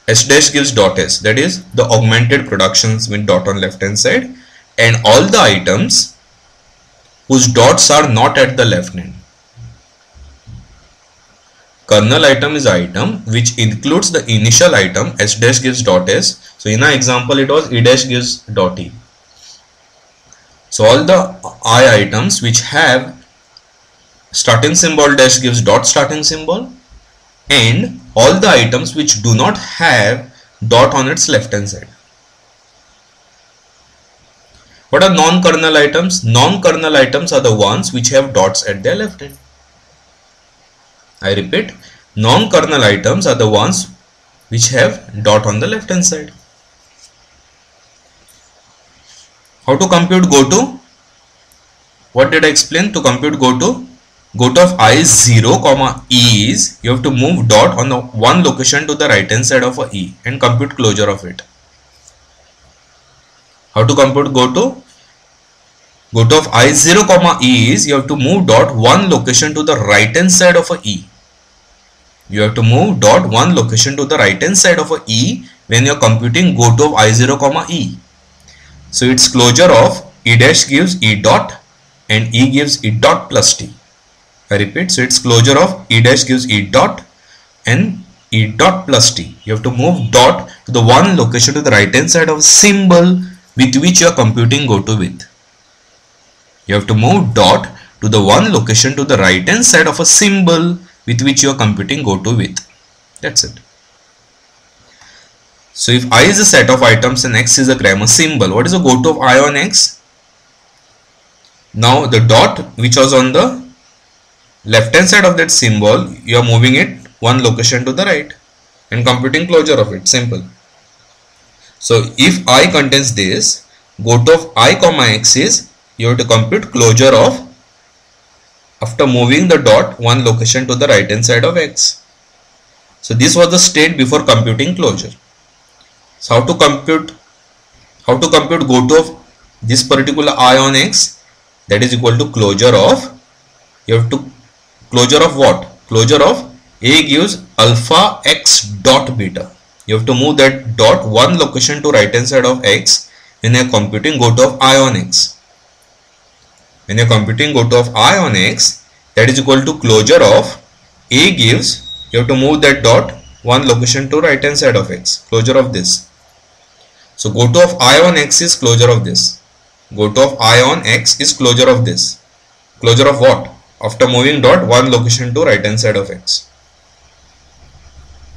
S dash gives dot S, that is the augmented productions with dot on left hand side, and all the items whose dots are not at the left end. Kernel item is item which includes the initial item S dash gives dot S. So in our example it was E dash gives dot E. So all the I items which have starting symbol dash gives dot starting symbol, and all the items which do not have dot on its left hand side. What are non-kernel items? Non-kernel items are the ones which have dots at their left end. I repeat, non-kernel items are the ones which have dot on the left hand side. How to compute goto? What did I explain to compute goto? Goto of I is 0 comma E is, you have to move dot on the one location to the right hand side of a E and compute closure of it. How to compute goto? Goto of I 0 comma E is, you have to move dot one location to the right hand side of a E. You have to move dot one location to the right hand side of a E when you are computing goto of I 0 comma E. So its closure of E dash gives E dot and E gives E dot plus T. I repeat, so its closure of E dash gives E dot and E dot plus T. You have to move dot to the one location to the right hand side of symbol with which you are computing goto with. You have to move dot to the one location to the right hand side of a symbol with which you are computing goto with. That's it. So if I is a set of items and X is a grammar symbol, what is the goto of I on X? Now the dot which was on the left hand side of that symbol, you are moving it one location to the right and computing closure of it. Simple. So if I contains this, goto of I comma X is, you have to compute closure of after moving the dot one location to the right hand side of X. So this was the state before computing closure. So how to compute go to of this particular I on x, that is equal to closure of, you have to closure of what? Closure of A gives alpha x dot beta. You have to move that dot one location to right hand side of x when you are computing go to of I on x. When you are computing go to of I on x, that is equal to closure of A gives, you have to move that dot one location to right hand side of x, closure of this. So go to of I on x is closure of this. Go to of I on x is closure of this. Closure of what? After moving dot one location to right hand side of x.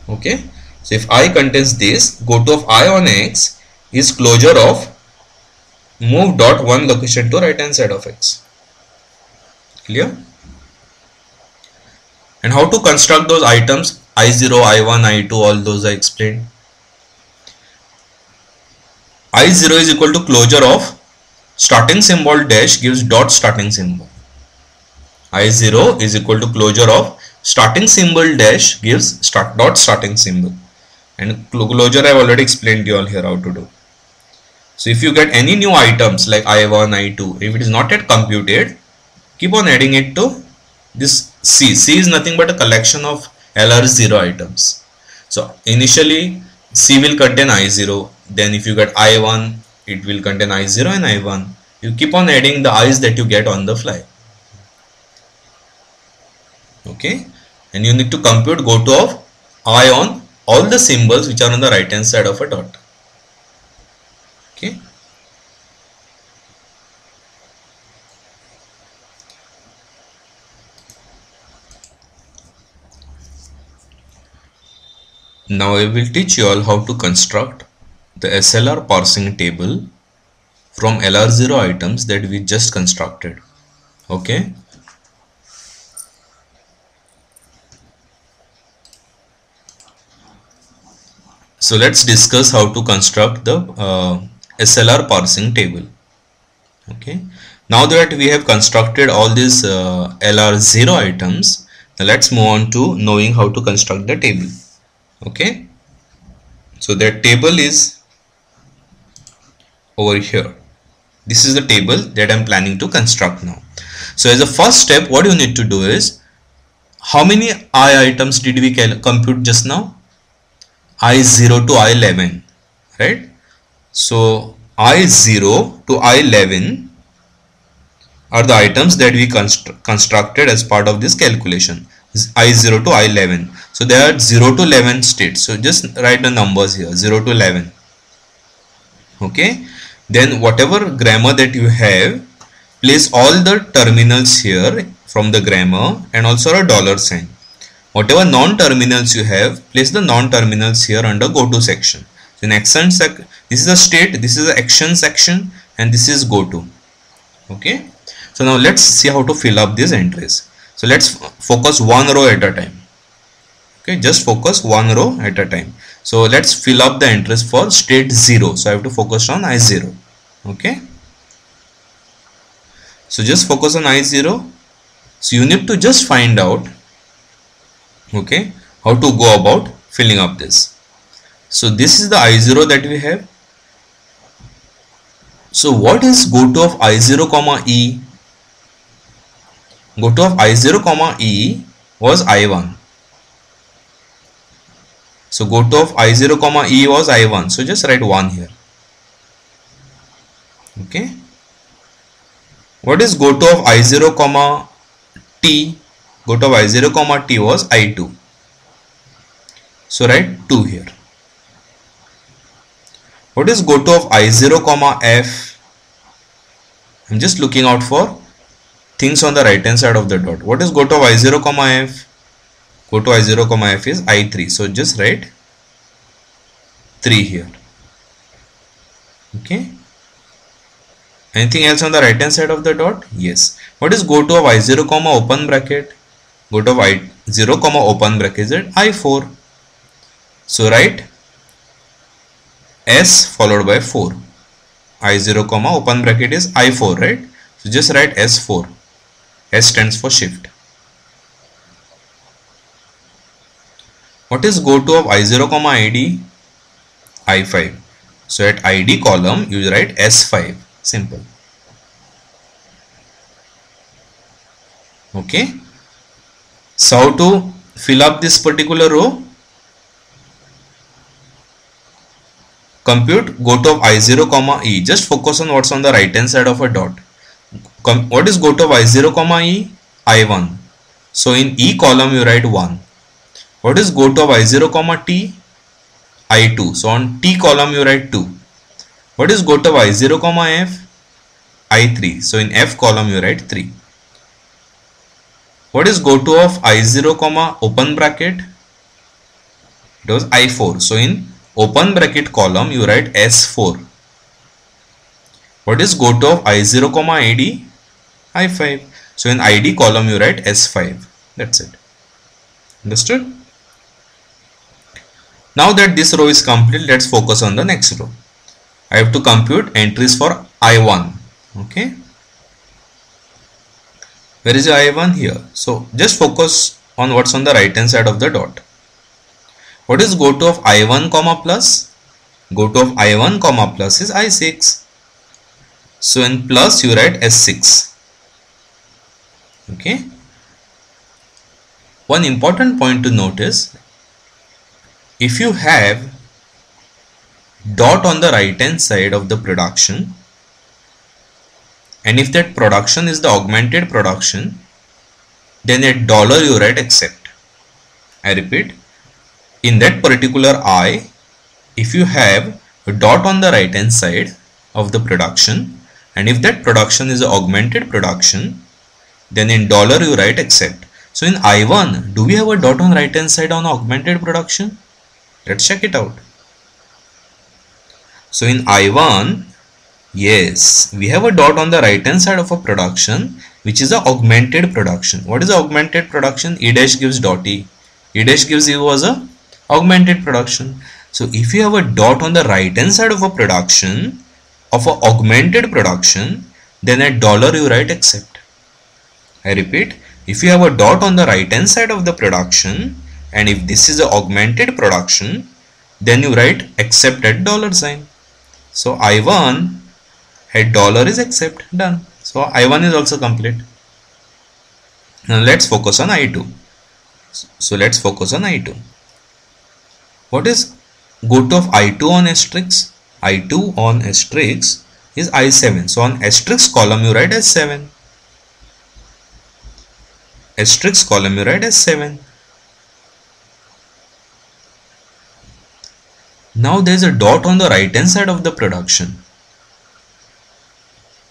Okay. So if I contains this, go to of I on x is closure of move dot one location to right hand side of x. Clear? And how to construct those items I0, I1, I2, all those I explained. I0 is equal to closure of starting symbol dash gives dot starting symbol. I0 is equal to closure of starting symbol dash gives dot starting symbol. And closure I have already explained to you all here how to do. So if you get any new items like I1, I2, if it is not yet computed, keep on adding it to this C. C is nothing but a collection of LR0 items. So initially C will contain I0, then if you get I1, it will contain I0 and I1. You keep on adding the I's that you get on the fly. Okay, and you need to compute go to of I on all the symbols which are on the right hand side of a dot. Okay. Now I will teach you all how to construct the SLR parsing table from LR0 items that we just constructed. Okay. So let's discuss how to construct the SLR parsing table. Okay. Now that we have constructed all these LR0 items, now let's move on to knowing how to construct the table. Okay. So that table is over here. This is the table that I am planning to construct now. So as a first step, what you need to do is, how many I items did we compute just now? I0 to I11, right? So I0 to I11 are the items that we constructed as part of this calculation. I0 to I11. So there are 0 to 11 states. So just write the numbers here, 0 to 11. Okay. Then whatever grammar that you have, place all the terminals here from the grammar and also a $sign. Whatever non-terminals you have, place the non-terminals here under go to section. So in action this is a state, this is the action section, and this is go to. Okay. So now let's see how to fill up these entries. So let's focus one row at a time. Okay, just focus one row at a time. So let's fill up the entries for state 0. So I have to focus on I0. Okay. So just focus on I0. So you need to just find out, okay, how to go about filling up this. So this is the I0 that we have. So what is go to of I0 comma E? Go to of I0 comma E was I1. So go to of I0 comma E was I1. So just write 1 here. Okay. What is go to of I0 comma T? Go to of I0 comma T was I2. So write 2 here. What is go to of I0 comma F? I'm just looking out for things on the right hand side of the dot. What is go to of I0 comma F? Go to I0 comma F is I3. So just write 3 here. Okay. Anything else on the right hand side of the dot? Yes. What is go to of I0 comma open bracket? Go to of I0 comma open bracket is I4. So write S followed by 4. I0 comma open bracket is I4, right? So just write S4. S stands for shift. What is go to of I0 comma ID? I5. So at ID column you write S5. Simple. Okay. So how to fill up this particular row? Compute GOT of I0 comma E. Just focus on what's on the right hand side of a dot. What is GOT of I0 comma E? I1. So in E column you write 1. What is GOT of I0 comma T? I2. So on T column you write 2. What is GOT of I0 comma F? I3. So in F column you write 3. What is GOT of I0 comma open bracket? It was I4. So in open bracket column you write S4. What is GOT of I0 comma ID? I5. So in ID column you write S5. That's it. Understood? Now that this row is complete, let's focus on the next row. I have to compute entries for I1. Okay. Where is your I1? Here. So just focus on what's on the right hand side of the dot. What is GOT of I1 comma plus? GOT of I1 comma plus is I6. So in plus you write S6. Okay. One important point to note is, if you have dot on the right hand side of the production, and if that production is the augmented production, then at dollar you write except. I repeat, in that particular I, if you have a dot on the right hand side of the production, and if that production is an augmented production, then in dollar you write except. So in I1, do we have a dot on right hand side on augmented production? Let's check it out. So in I1, yes, we have a dot on the right hand side of a production which is a augmented production. What is augmented production? E dash gives dot E. E dash gives you as a augmented production. So if you have a dot on the right hand side of a production of a augmented production, then at dollar you write except. I repeat, if you have a dot on the right hand side of the production, and if this is a augmented production, then you write except at dollar sign. So I1 at dollar is except. Done. So I1 is also complete. Now let's focus on I2. So let's focus on I2. What is GOT of I2 on asterisk? I2 on asterisk is I7. So on asterisk column you write as 7. Asterisk column you write as 7. Now there is a dot on the right hand side of the production.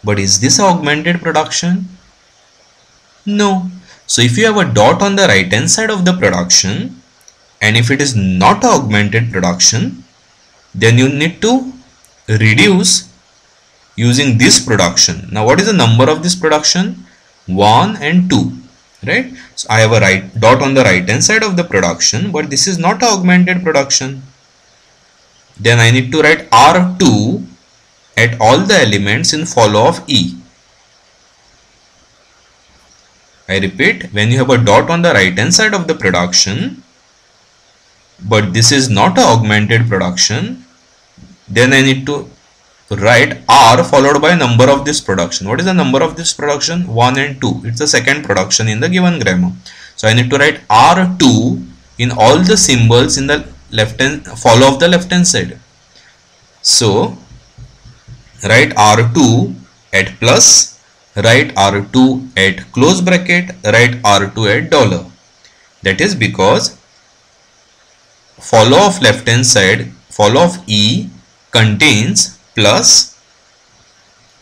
But is this augmented production? No. So if you have a dot on the right hand side of the production, and if it is not an augmented production, then you need to reduce using this production. Now what is the number of this production? 1 and 2. Right? So I have a dot on the right hand side of the production, but this is not an augmented production. Then I need to write R2 at all the elements in follow of E. I repeat, when you have a dot on the right hand side of the production, but this is not an augmented production, then I need to write R followed by number of this production. What is the number of this production? 1 and 2. It's the second production in the given grammar. So I need to write R2 in all the symbols in the left hand follow of the left hand side. So write R2 at plus, write R2 at close bracket, write R2 at dollar. That is because follow of left hand side, follow of E contains plus,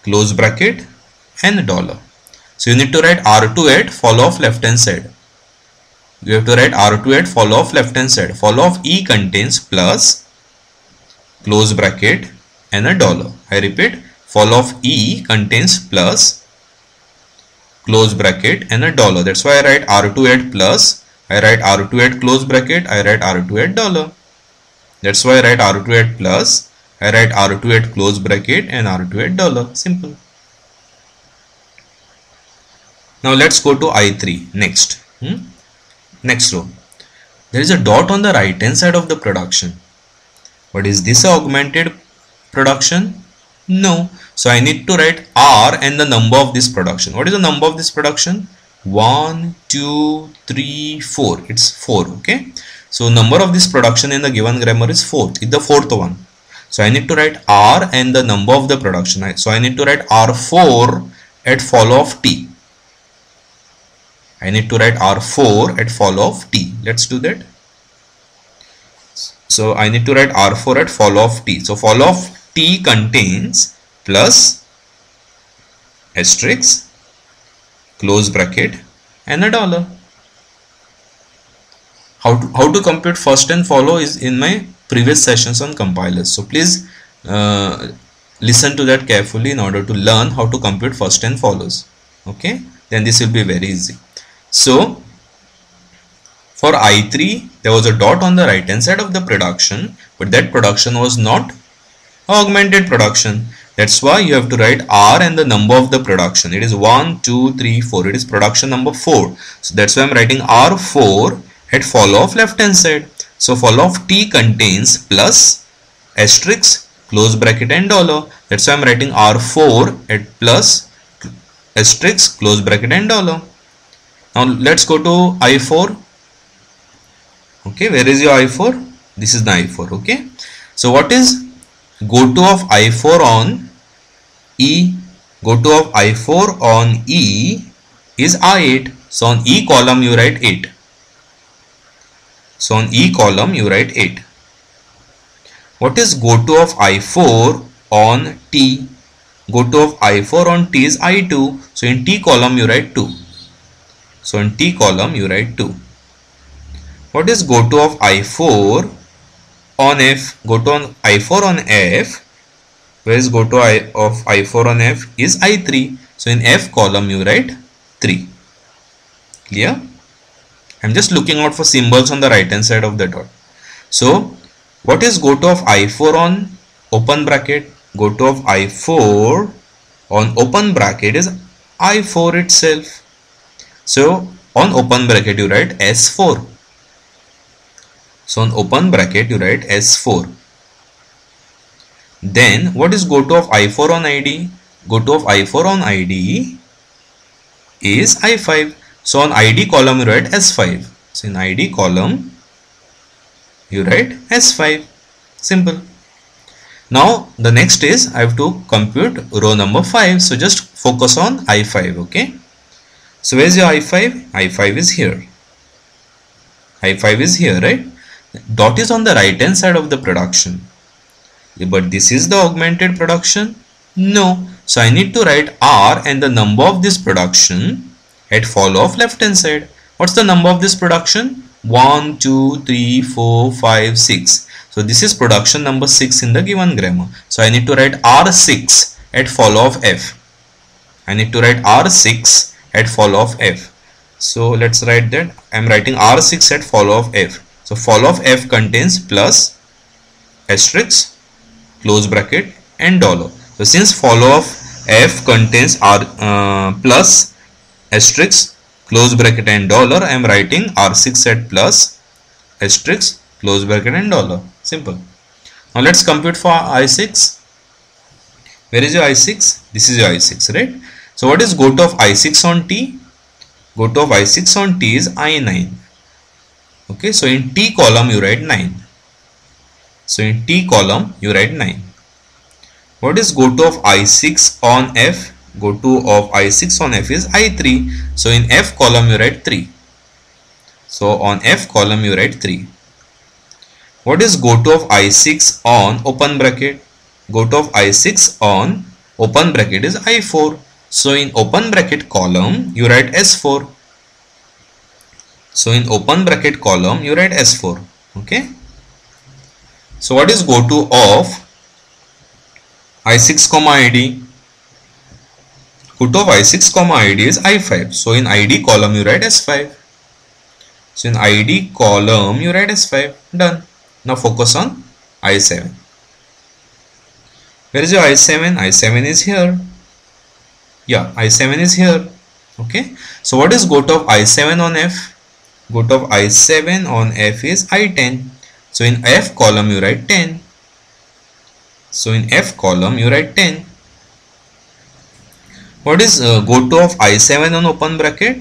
close bracket and dollar. So you need to write R2 at follow of left hand side. You have to write R2 at follow of left hand side. Follow of E contains plus, close bracket and a dollar. I repeat, follow of E contains plus, close bracket and a dollar. That's why I write R2 at plus, I write R2 at close bracket, I write R2 at dollar. That's why I write R2 at plus, I write R2 at close bracket and R2 at dollar. Simple. Now let's go to I3 next. Next row. There is a dot on the right hand side of the production, But is this a augmented production? No. So I need to write R and the number of this production. What is the number of this production? 1, 2, 3, 4. It's 4. Okay. So number of this production in the given grammar is 4. It's the fourth one. So I need to write R and the number of the production. So I need to write R4 at follow of T. I need to write R4 at follow of T. Let's do that. So I need to write R4 at follow of T. So follow of T contains plus asterisk, close bracket and a dollar. How to compute first and follow is in my previous sessions on compilers. So please listen to that carefully in order to learn how to compute first and follows. Okay, then this will be very easy. So for I3 there was a dot on the right hand side of the production, but that production was not augmented production. That's why you have to write R and the number of the production. It is 1, 2, 3, 4. It is production number 4. So that's why I'm writing R4 at follow of left hand side. So follow of T contains plus asterisk, close bracket and dollar. That's why I'm writing R4 at plus asterisk, close bracket and dollar. Now let's go to I4. Okay, where is your I4? This is the I4. Okay, so what is goto of I4 on E? Goto of I4 on E is I8. So on E column you write 8. So on E column you write 8. What is goto of I4 on T? Goto of I4 on T is I2. So in T column you write 2. So in T column you write 2. What is goto of I4 on F? Goto on I4 on F. Where is goto of I4 on F? Is I3. So in F column you write 3. Clear? I'm just looking out for symbols on the right hand side of the dot. So what is goto of I4 on open bracket? Goto of I4 on open bracket is I4 itself. So on open bracket you write S4. So on open bracket you write S4. Then what is goto of I4 on ID? Goto of I4 on ID is I5. So on ID column you write S5. So in ID column you write S5. Simple. Now the next is I have to compute row number 5. So just focus on I5. Okay. So where is your I5? I5 is here. I5 is here, right? Dot is on the right hand side of the production. But this is the augmented production? No. So I need to write R and the number of this production at follow of left hand side. What's the number of this production? 1, 2, 3, 4, 5, 6. So this is production number 6 in the given grammar. So I need to write R6 at follow of F. I need to write R6 at follow of F. So let's write that. I am writing R6 at follow of F. So follow of F contains plus asterisk, close bracket and dollar. So since follow of F contains plus asterisk, close bracket and dollar, I am writing R6 at plus asterisk, close bracket and dollar. Simple. Now let's compute for I6. Where is your I6? This is your I6, right? So what is goto of I6 on T? Goto of I6 on T is I9. Okay, so in T column you write 9. So in T column you write 9. What is goto of I6 on F? Goto of I6 on F is I3. So in F column you write 3. So on F column you write 3. What is goto of I6 on open bracket? Goto of I6 on open bracket is I4. So in open bracket column you write S4. So in open bracket column you write S4. Okay. So what is goto of I6 comma ID? Goto of I6 comma ID is I5. So in ID column you write S5. So in ID column you write S5. Done. Now focus on I7. Where is your I7? I7 is here. Yeah, I7 is here. Okay. So what is goto of I7 on F? Goto of I7 on F is I10. So in F column you write 10. So in F column you write 10. What is go to of I7 on open bracket?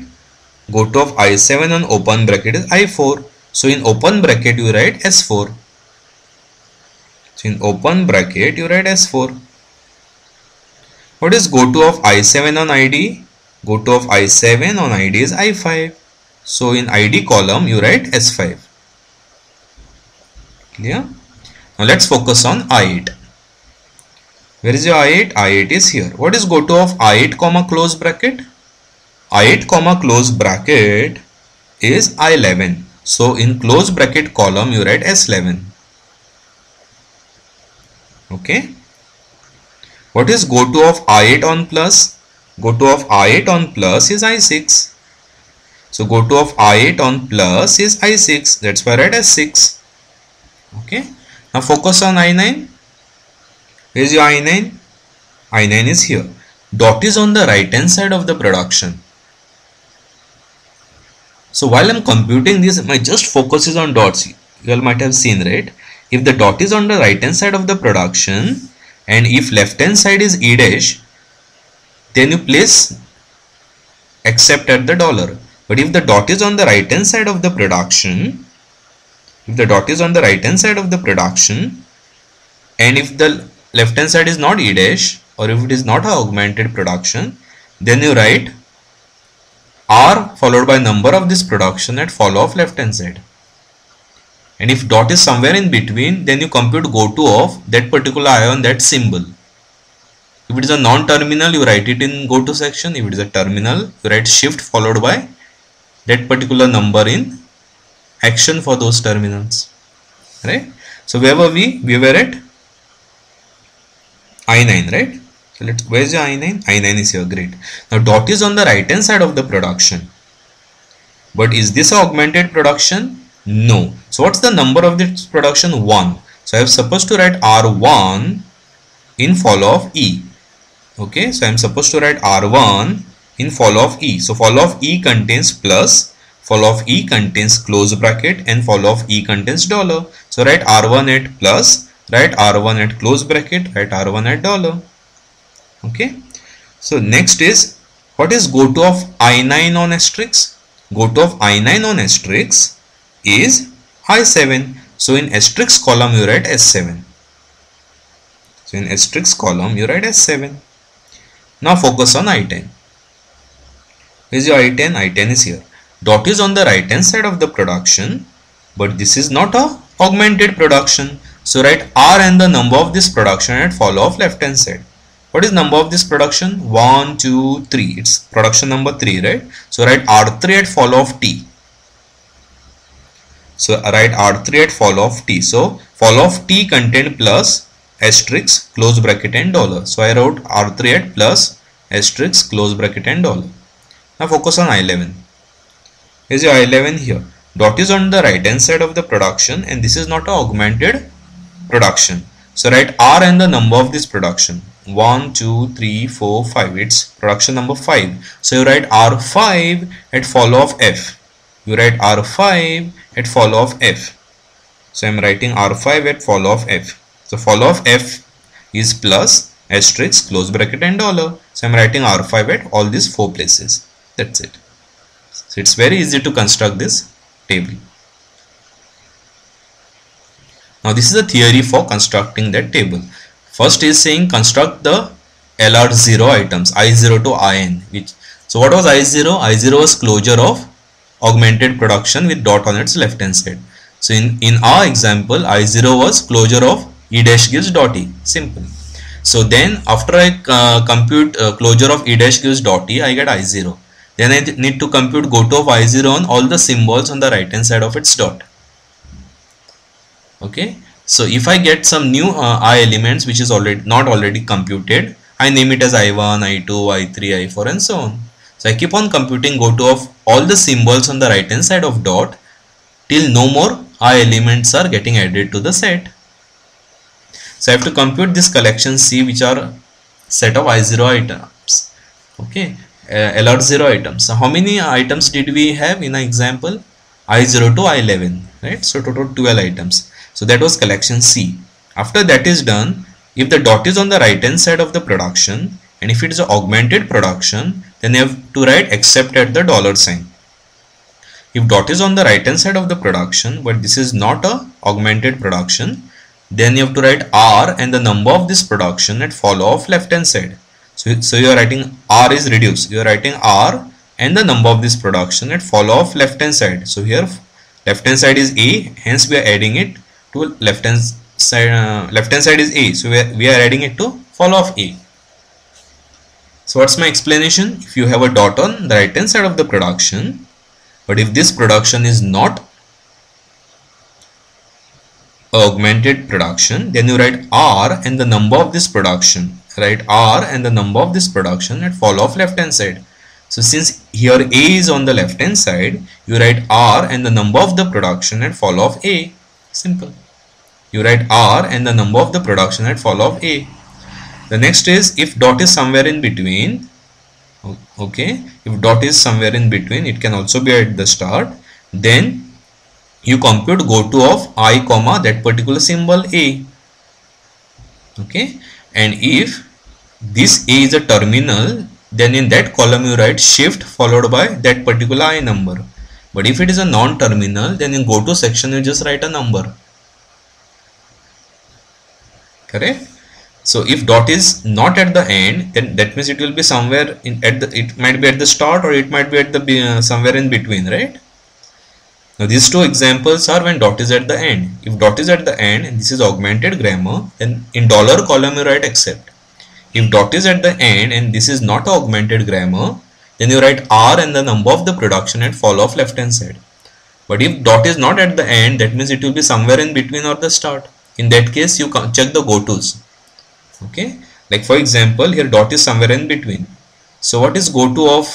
Go to of I7 on open bracket is I4. So in open bracket you write S4. So in open bracket you write S4. What is go to of I7 on ID? Go to of I7 on ID is I5. So in ID column you write S5. Clear? Now let's focus on I8. Where is your I8? I8 is here. What is go to of I8 comma close bracket? I8 comma close bracket is I11. So in close bracket column you write S11. Okay. What is go to of I8 on plus? Go to of I8 on plus is I6. So go to of I8 on plus is I6. That's why I write S6. Okay. Now focus on I9. Where is your I9? I9 is here. Dot is on the right hand side of the production. So while I am computing this, my just focus is on dots. You all might have seen, right? If the dot is on the right hand side of the production and if left hand side is E dash, then you place except at the dollar. But if the dot is on the right hand side of the production, and if the left hand side is not E dash or if it is not a augmented production, then you write R followed by number of this production at follow of left hand side. And if dot is somewhere in between, then you compute go to of that particular I on that symbol. If it is a non-terminal, you write it in go to section. If it is a terminal, you write shift followed by that particular number in action for those terminals. Right? So where were we? We were at I9, right? So where's your I9? I9 is here, great. Now dot is on the right hand side of the production. But is this augmented production? No. So what's the number of this production? 1. So I am supposed to write R1 in follow of E. Okay, so I am supposed to write R1 in follow of E. So follow of E contains plus, follow of E contains close bracket and follow of E contains dollar. So write R1 at plus, write R1 at close bracket, write R1 at dollar. Okay, so next is what is go to of I9 on asterisk? Go to of I9 on asterisk is I7. So in asterisk column you write S7. So in asterisk column you write S7. Now focus on I10. Where is your I10? I10 is here. Dot is on the right hand side of the production, but this is not a augmented production. So write R and the number of this production at follow of left hand side. What is number of this production? 1, 2, 3. It's production number 3, right? So write R3 at follow of T. So write R3 at follow of T. So follow of T contained plus asterisk close bracket and dollar. So I wrote R3 at plus asterisk close bracket and dollar. Now focus on I11. Here's your I11 here. Dot is on the right hand side of the production and this is not an augmented production. So write R and the number of this production. 1, 2, 3, 4, 5. It's production number 5. So you write R5 at follow of F. You write R5 at follow of F. So I am writing R5 at follow of F. So follow of F is plus asterisk close bracket and dollar. So I am writing R5 at all these 4 places. That's it. So it's very easy to construct this table. Now this is the theory for constructing that table. First is saying construct the LR0 items I0 to IN. So what was I0? I0 was closure of augmented production with dot on its left hand side. So in our example I0 was closure of E dash gives dot E. Simple. So then after I compute closure of E dash gives dot E, I get I0. Then I need to compute go to of I0 on all the symbols on the right hand side of its dot. Okay. So if I get some new I elements which is not already computed, I name it as I1, I2, I3, I4 and so on. So I keep on computing go to of all the symbols on the right hand side of dot till no more I elements are getting added to the set. So I have to compute this collection C which are set of I0 items. Okay, LR0 items. So how many items did we have in an example? I0 to I11, right? So total 12 items. So that was collection C. After that is done, If the dot is on the right hand side of the production, and if it is an augmented production, then you have to write except at the dollar sign. If dot is on the right hand side of the production, but this is not a augmented production, then you have to write R and the number of this production at follow of left hand side. So you are writing R is reduced. You are writing R and the number of this production at follow of left hand side. So here left hand side is A, hence we are adding it to left hand side. Left hand side is A, so we are adding it to follow of A. So what's my explanation? If you have a dot on the right hand side of the production, but if this production is not augmented production, then you write R and the number of this production. Write R and the number of this production at follow of left hand side. So since here A is on the left hand side, you write R and the number of the production at follow of A. Simple. You write R and the number of the production at follow of A. The next is if dot is somewhere in between. Okay, if dot is somewhere in between, it can also be at the start. Then you compute goto of I comma that particular symbol A. Okay, and if this A is a terminal, then in that column you write shift followed by that particular I number. But if it is a non-terminal, then in goto section you just write a number. Correct? So if dot is not at the end, then that means it will be somewhere it might be at the start or it might be at the somewhere in between, right? Now these two examples are when dot is at the end. If dot is at the end and this is augmented grammar, then in dollar column you write except. If dot is at the end and this is not augmented grammar, then you write R and the number of the production at follow of left hand side. But if dot is not at the end, that means it will be somewhere in between or the start. In that case, you check the gotos. Okay, like for example, here dot is somewhere in between. So what is goto of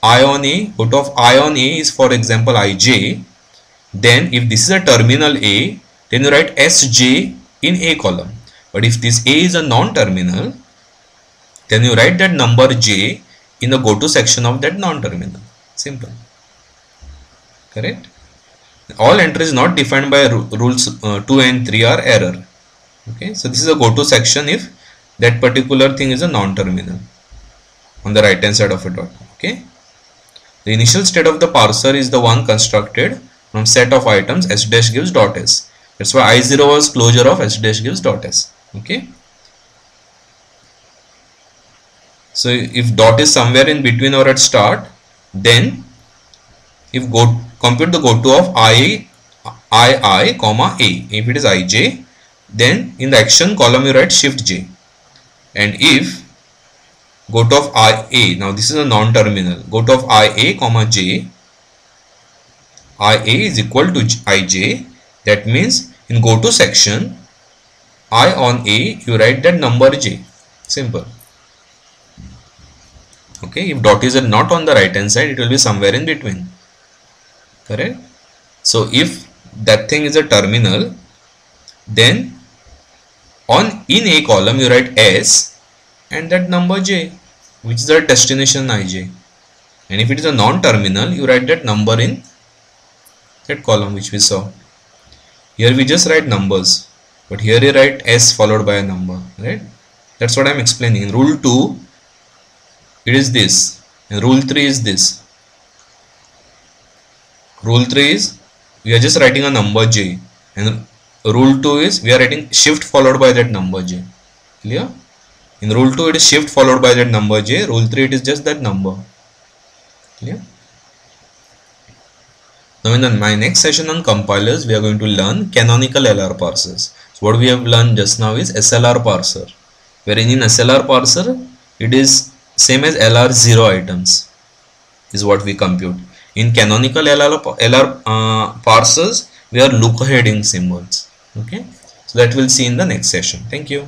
I on A? Goto of I on A is, for example, IJ. Then if this is a terminal A, then you write SJ in A column. But if this A is a non-terminal, then you write that number J in the goto section of that non-terminal. Simple. Correct? All entries not defined by rules 2 and 3 are error. Okay, so this is a goto section if that particular thing is a non-terminal on the right hand side of a dot. Okay, the initial state of the parser is the one constructed from set of items s dash gives dot s. That's why I0 was closure of s dash gives dot s. Okay, so if dot is somewhere in between or at start, then if compute the goto of I comma A. If it is IJ, then in the action column you write shift J. And if goto of IA, now this is a non-terminal, goto of IA comma J, IA is equal to IJ. That means in goto section, I on A, you write that number J. Simple. Okay, if dot is not on the right hand side, it will be somewhere in between. Correct? So if that thing is a terminal, then in A column you write S and that number J, which is the destination IJ. And if it is a non-terminal, you write that number in that column which we saw. Here we just write numbers, but here you write S followed by a number, right? That's what I am explaining. In rule 2, it is this, and rule 3 is this. Rule 3 is we are just writing a number J, and rule 2 is we are writing shift followed by that number J. Clear? In rule 2 it is shift followed by that number J. Rule 3 it is just that number. Clear? Now in my next session on compilers, we are going to learn canonical LR parsers. So what we have learned just now is SLR parser, wherein in SLR parser it is same as LR 0 items is what we compute. In canonical LR parsers, we are look aheading symbols. Okay, so that we'll see in the next session. Thank you.